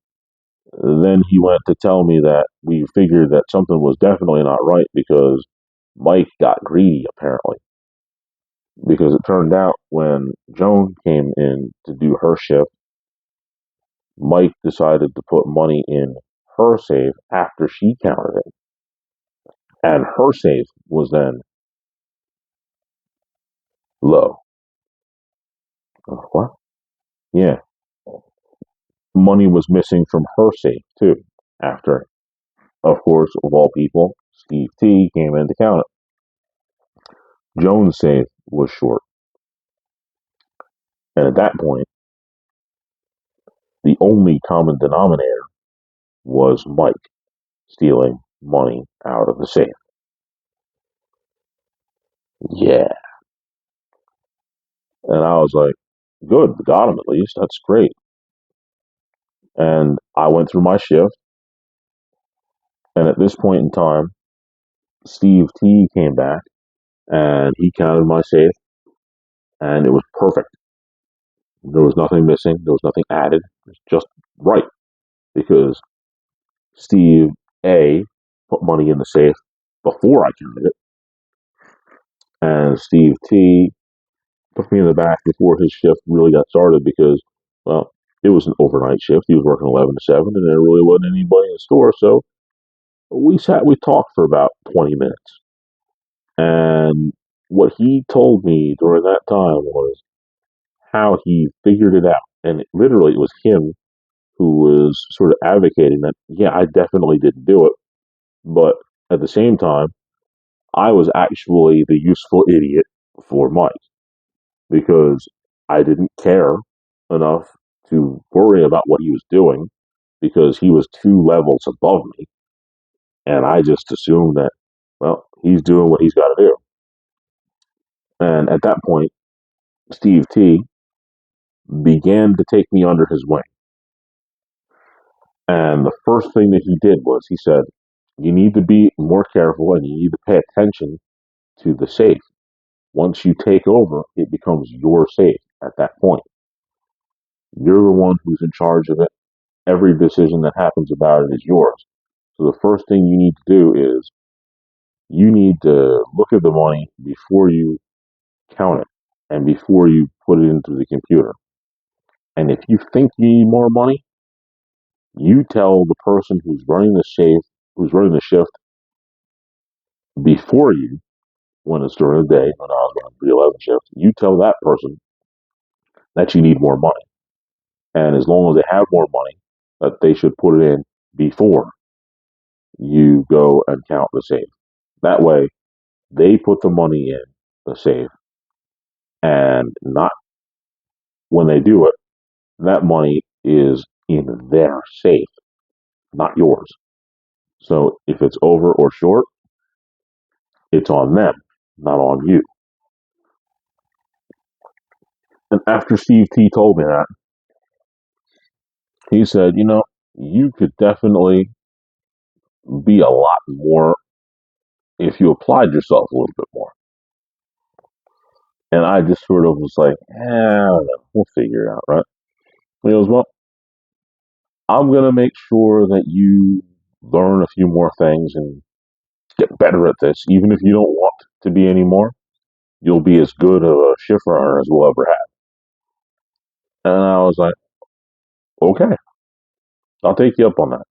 then he went to tell me that we figured that something was definitely not right because Mike got greedy, apparently. Because it turned out when Joan came in to do her shift, Mike decided to put money in her safe after she counted it. And her safe was then low. What? Yeah. Money was missing from her safe, too. After, of course, of all people, Steve T came in to count it. Joan's safe was short. And at that point, the only common denominator was Mike stealing money out of the safe. Yeah. And I was like, good, got him at least. That's great. And I went through my shift. And at this point in time, Steve T came back and he counted my safe and it was perfect. There was nothing missing. There was nothing added. It was just right because Steve A put money in the safe before I counted it, and Steve T put me in the back before his shift really got started because, well, it was an overnight shift. He was working 11 to 7, and there really wasn't anybody in the store. So we talked for about 20 minutes. And what he told me during that time was how he figured it out. And literally, it was him who was sort of advocating that, yeah, I definitely didn't do it. But at the same time, I was actually the useful idiot for Mike because I didn't care enough to worry about what he was doing because he was 2 levels above me. And I just assumed that, well, he's doing what he's got to do. And at that point, Steve T began to take me under his wing. And the first thing that he did was he said, you need to be more careful and you need to pay attention to the safe. Once you take over, it becomes your safe at that point. You're the one who's in charge of it. Every decision that happens about it is yours. So the first thing you need to do is you need to look at the money before you count it and before you put it into the computer. And if you think you need more money, you tell the person who's running the safe, who's running the shift before you, when it's during the day, when I was running the 11 shift, you tell that person that you need more money. And as long as they have more money, that they should put it in before you go and count the safe. That way, they put the money in the safe, and not when they do it, that money is in their safe, not yours. So if it's over or short, it's on them, not on you. And after Steve T told me that, he said, you could definitely be a lot more if you applied yourself a little bit more. And I just sort of was like, I don't know, we'll figure it out, right? He goes, well, I'm going to make sure that you learn a few more things and get better at this. Even if you don't want to be anymore, you'll be as good of a shift runner as we'll ever have. And I was like, okay, I'll take you up on that.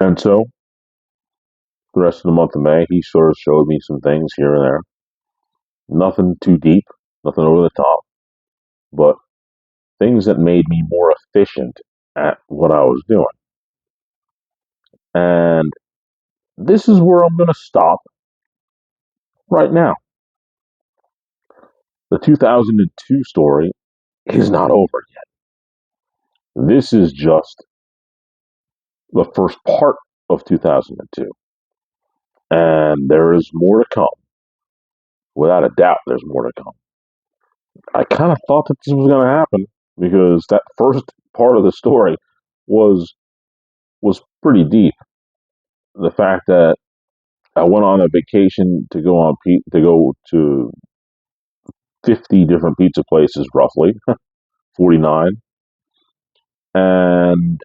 And so the rest of the month of May, he sort of showed me some things here and there. Nothing too deep, nothing over the top, but things that made me more efficient at what I was doing. And this is where I'm going to stop right now. The 2002 story is not over yet. This is just the first part of 2002. And there is more to come. Without a doubt, there's more to come. I kind of thought that this was going to happen because that first part of the story was was pretty deep. The fact that I went on a vacation to go to 50 different pizza places, roughly 49, and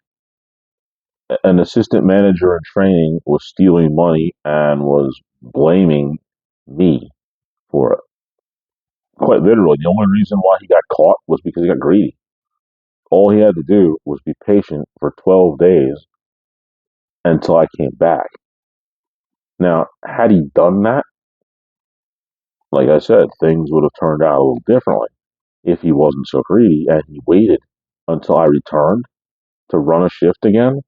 an assistant manager in training was stealing money and was blaming me for it. Quite literally, the only reason why he got caught was because he got greedy. All he had to do was be patient for 12 days until I came back. Now, had he done that, like I said, things would have turned out a little differently if he wasn't so greedy and he waited until I returned to run a shift again.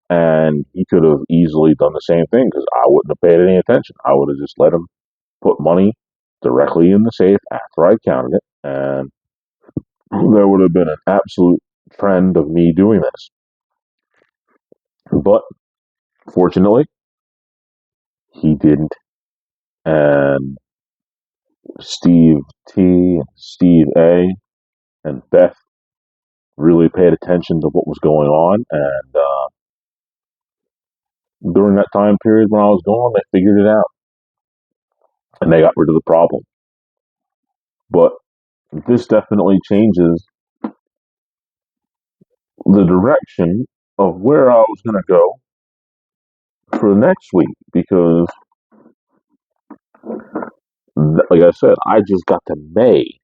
And he could have easily done the same thing because I wouldn't have paid any attention. I would have just let him put money directly in the safe after I counted it. And there would have been an absolute trend of me doing this. But fortunately, he didn't. And Steve T, and Steve A, and Beth really paid attention to what was going on. And during that time period when I was gone, they figured it out and they got rid of the problem. But this definitely changes the direction of where I was going to go for the next week because, like I said, I just got to May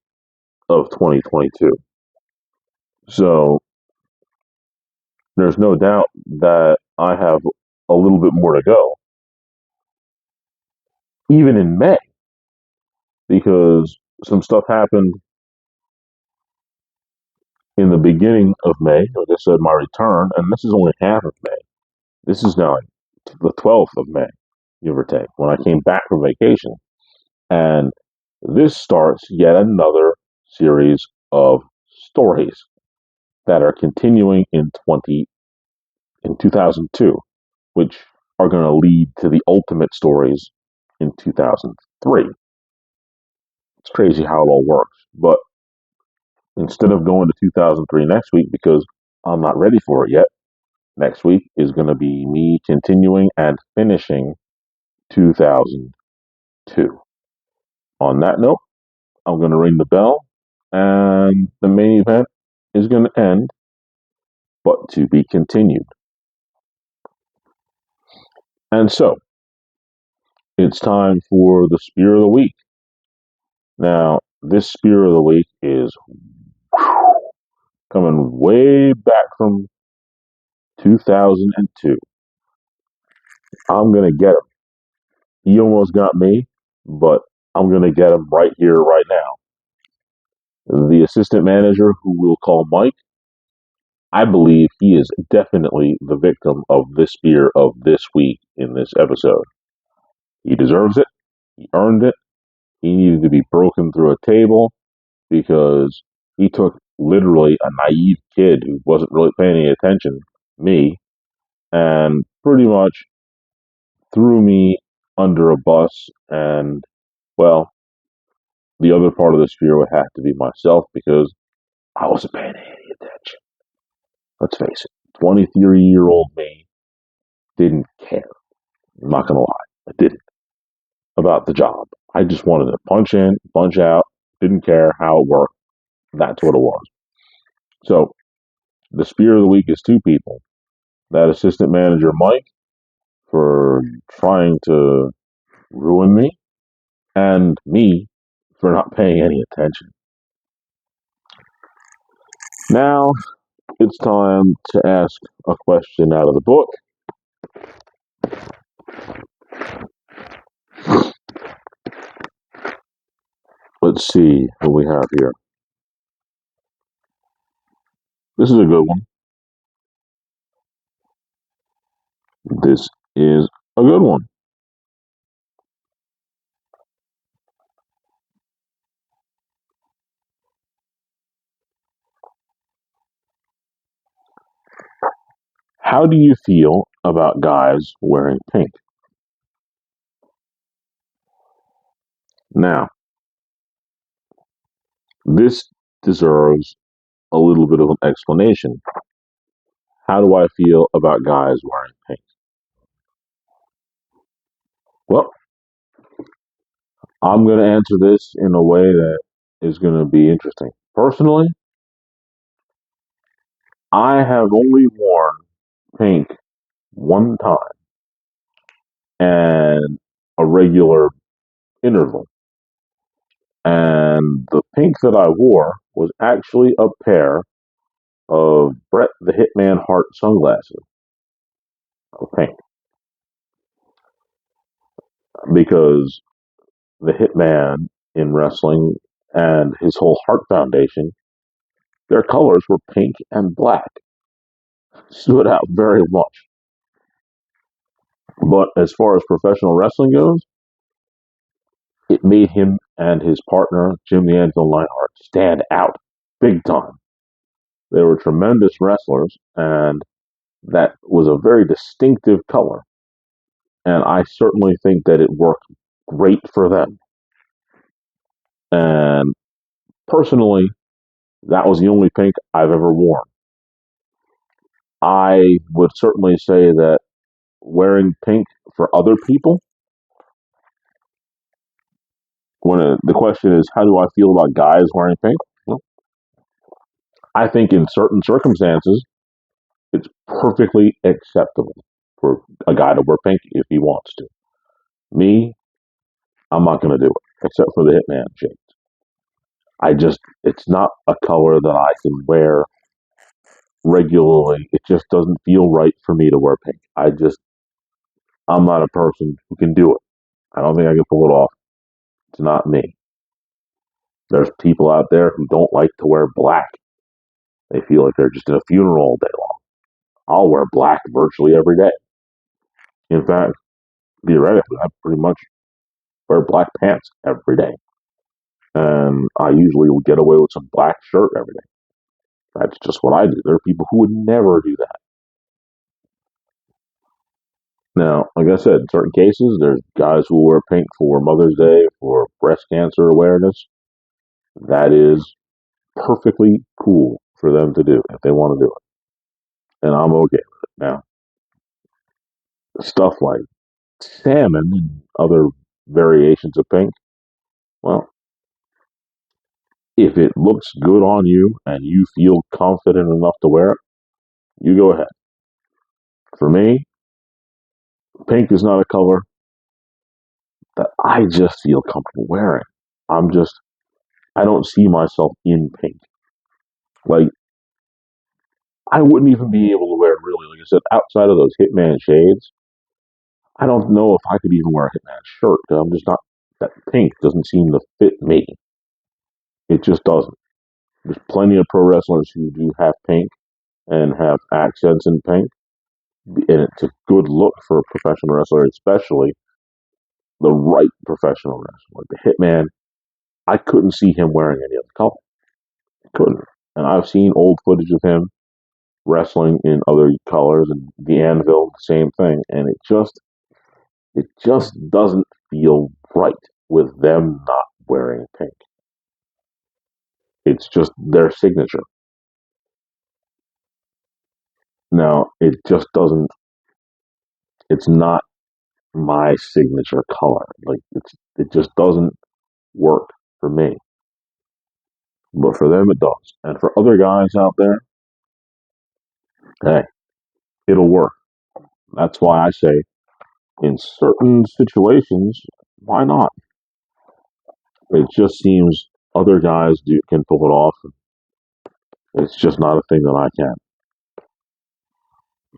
of 2022. So there's no doubt that I have a little bit more to go, even in May, because some stuff happened in the beginning of May. Like I said, my return, and this is only half of May. This is now the 12th of May, give or take, when I came back from vacation. And this starts yet another series of stories that are continuing in 2002, which are going to lead to the ultimate stories in 2003. It's crazy how it all works. But instead of going to 2003 next week because I'm not ready for it yet, next week is going to be me continuing and finishing 2002. On that note, I'm going to ring the bell and the main event is going to end, but to be continued. And so, it's time for the Spear of the Week. Now, this Spear of the Week is coming way back from 2002. I'm going to get him. He almost got me, but I'm going to get him right here, right now. The assistant manager, who we'll call Mike, I believe he is definitely the victim of this spear of this week in this episode. He deserves it. He earned it. He needed to be broken through a table because he took literally a naive kid who wasn't really paying any attention, me, and pretty much threw me under a bus. And, well, The other part of this fear would have to be myself because I wasn't paying any attention. Let's face it, 23-year-old me didn't care. I'm not going to lie. I didn't about the job. I just wanted to punch in, punch out, didn't care how it worked. That's what it was. So the spear of the week is two people. That assistant manager, Mike, for trying to ruin me, and me for not paying any attention. Now it's time to ask a question out of the book. Let's see what we have here. This is a good one. This is a good one. How do you feel about guys wearing pink? Now, this deserves a little bit of an explanation. How do I feel about guys wearing pink? Well, I'm going to answer this in a way that is going to be interesting. Personally, I have only worn pink one time and a regular interval. And the pink that I wore was actually a pair of Brett the Hitman Hart sunglasses of pink because the Hitman in wrestling and his whole Hart Foundation, their colors were pink and black. Stood out very much. But as far as professional wrestling goes, it made him and his partner, Jim the Anvil Neidhart, stand out big time. They were tremendous wrestlers, and that was a very distinctive color. And I certainly think that it worked great for them. And personally, that was the only pink I've ever worn. I would certainly say that wearing pink for other people, the question is, how do I feel about guys wearing pink? Well, I think in certain circumstances, it's perfectly acceptable for a guy to wear pink if he wants to. Me, I'm not going to do it, except for the Hitman shade. It's not a color that I can wear regularly. It just doesn't feel right for me to wear pink. I'm not a person who can do it. I don't think I can pull it off. It's not me. There's people out there who don't like to wear black. They feel like they're just in a funeral all day long. I'll wear black virtually every day. In fact, theoretically, I pretty much wear black pants every day. And I usually will get away with some black shirt every day. That's just what I do. There are people who would never do that. Now, like I said, in certain cases, there's guys who wear pink for Mother's Day, for breast cancer awareness. That is perfectly cool for them to do if they want to do it. And I'm okay with it. Now, stuff like salmon and other variations of pink, well, if it looks good on you and you feel confident enough to wear it, you go ahead. For me, pink is not a color that I just feel comfortable wearing. I'm just, I don't see myself in pink. Like, I wouldn't even be able to wear it really. Like I said, outside of those Hitman shades, I don't know if I could even wear a Hitman shirt. I'm just not, that pink doesn't seem to fit me. It just doesn't. There's plenty of pro wrestlers who do have pink and have accents in pink, and it's a good look for a professional wrestler, especially the right professional wrestler. Like the Hitman, I couldn't see him wearing any other color. I couldn't. And I've seen old footage of him wrestling in other colors, and the Anvil, the same thing. And it just doesn't feel right with them not wearing pink. It's just their signature. Now, it just doesn't, it's not my signature color. It just doesn't work for me. But for them, it does. And for other guys out there, hey, it'll work. That's why I say, in certain situations, why not? It just seems other guys can pull it off. It's just not a thing that I can.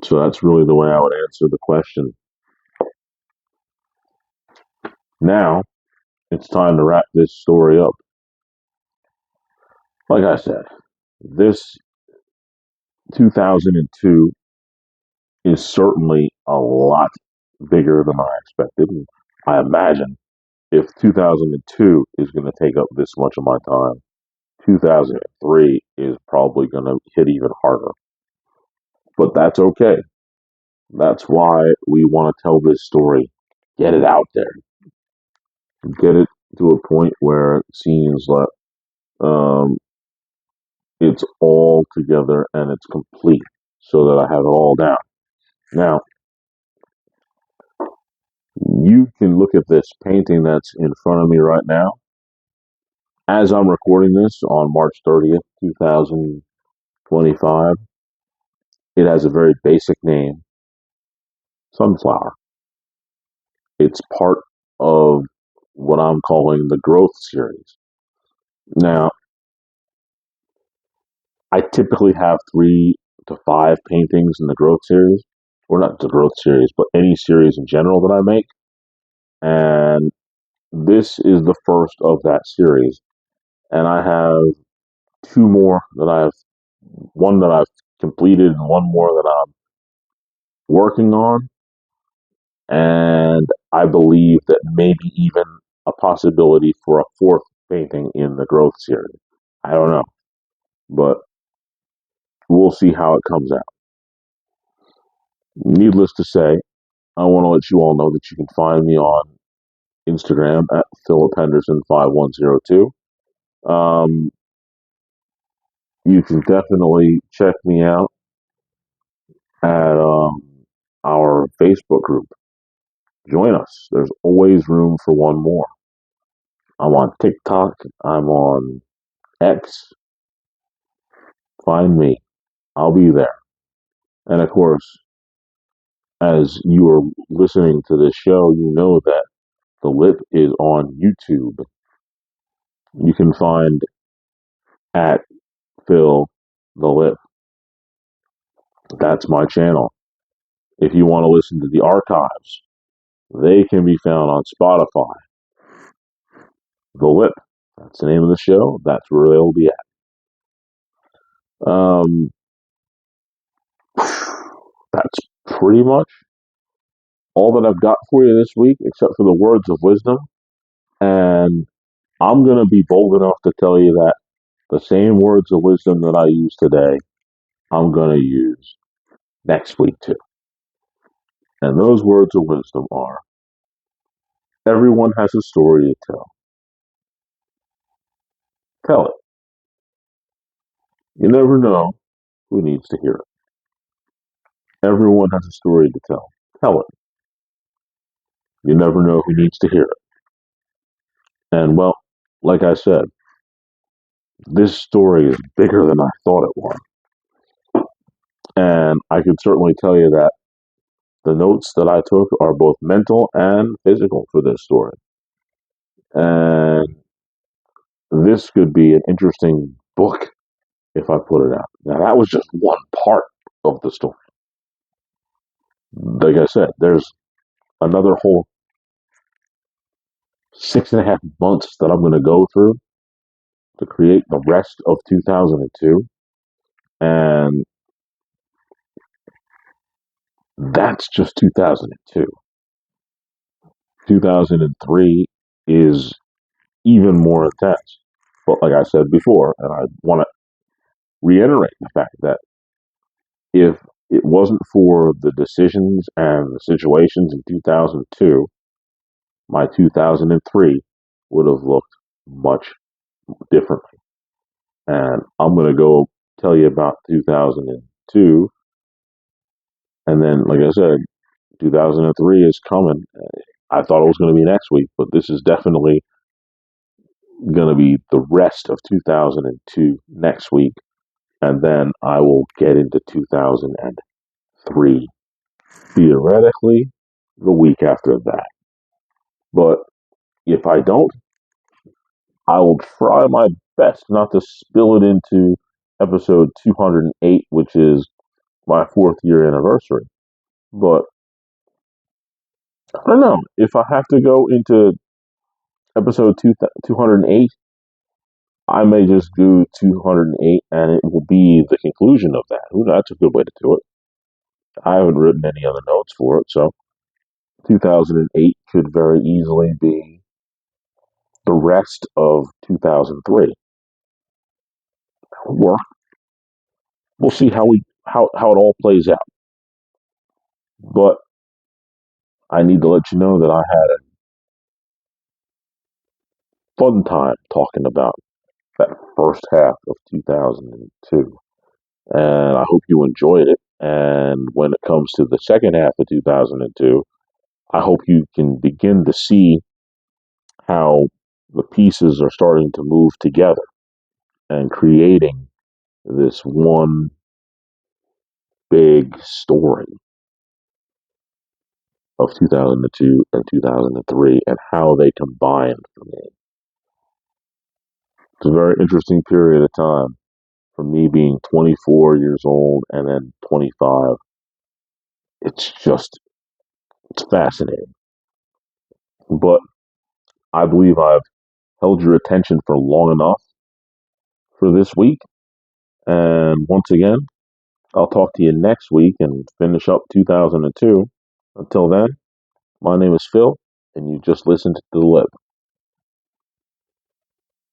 So that's really the way I would answer the question. Now, it's time to wrap this story up. Like I said, this 2002 is certainly a lot bigger than I expected. I imagine if 2002 is going to take up this much of my time, 2003 is probably going to hit even harder. But that's okay. That's why we want to tell this story. Get it out there. Get it to a point where it seems like um, it's all together and it's complete so that I have it all down. Now, you can look at this painting that's in front of me right now. As I'm recording this on March 30th, 2025, it has a very basic name, Sunflower. It's part of what I'm calling the growth series. Now, I typically have 3 to 5 paintings in the growth series, or not the growth series, but any series in general that I make. And this is the first of that series. And I have 2 more that one that I've completed and one more that I'm working on. And I believe that maybe even a possibility for a 4th painting in the growth series. I don't know, but we'll see how it comes out. Needless to say, I want to let you all know that you can find me on Instagram at PhilipHenderson5102. Um, you can definitely check me out at our Facebook group. Join us. There's always room for one more. I'm on TikTok. I'm on X. Find me. I'll be there. And of course, as you are listening to this show, you know that the lip is on YouTube. You can find at Phil the Lip. That's my channel. If you want to listen to the archives, they can be found on Spotify. The Lip. That's the name of the show. That's where they'll be at. That's pretty much all that I've got for you this week, except for the words of wisdom. And I'm going to be bold enough to tell you that the same words of wisdom that I use today, I'm going to use next week too. And those words of wisdom are: everyone has a story to tell. Tell it. You never know who needs to hear it. Everyone has a story to tell. Tell it. You never know who needs to hear it. And well, like I said, this story is bigger than I thought it was. And I can certainly tell you that the notes that I took are both mental and physical for this story. And this could be an interesting book if I put it out. Now, that was just one part of the story. Like I said, there's another whole 6.5 months that I'm going to go through to create the rest of 2002. And that's just 2002. 2003 is even more intense. But like I said before, and I want to reiterate the fact that if it wasn't for the decisions and the situations in 2002, my 2003 would have looked much differently. And I'm going to go tell you about 2002. And then, like I said, 2003 is coming. I thought it was going to be next week, but this is definitely going to be the rest of 2002 next week. And then I will get into 2003, theoretically, the week after that. But if I don't, I will try my best not to spill it into episode 208, which is my 4th year anniversary. But I don't know. If I have to go into episode 208, I may just do 208 and it will be the conclusion of that. Ooh, that's a good way to do it. I haven't written any other notes for it, so 2008 could very easily be the rest of 2003. Or we'll see how it all plays out. But I need to let you know that I had a fun time talking about that first half of 2002. And I hope you enjoyed it. And when it comes to the second half of 2002, I hope you can begin to see how the pieces are starting to move together and creating this one big story of 2002 and 2003 and how they combined for me. It's a very interesting period of time for me being 24 years old and then 25. It's fascinating. But I believe I've held your attention for long enough for this week. And once again, I'll talk to you next week and finish up 2002. Until then, my name is Phil, and you just listened to The Lip.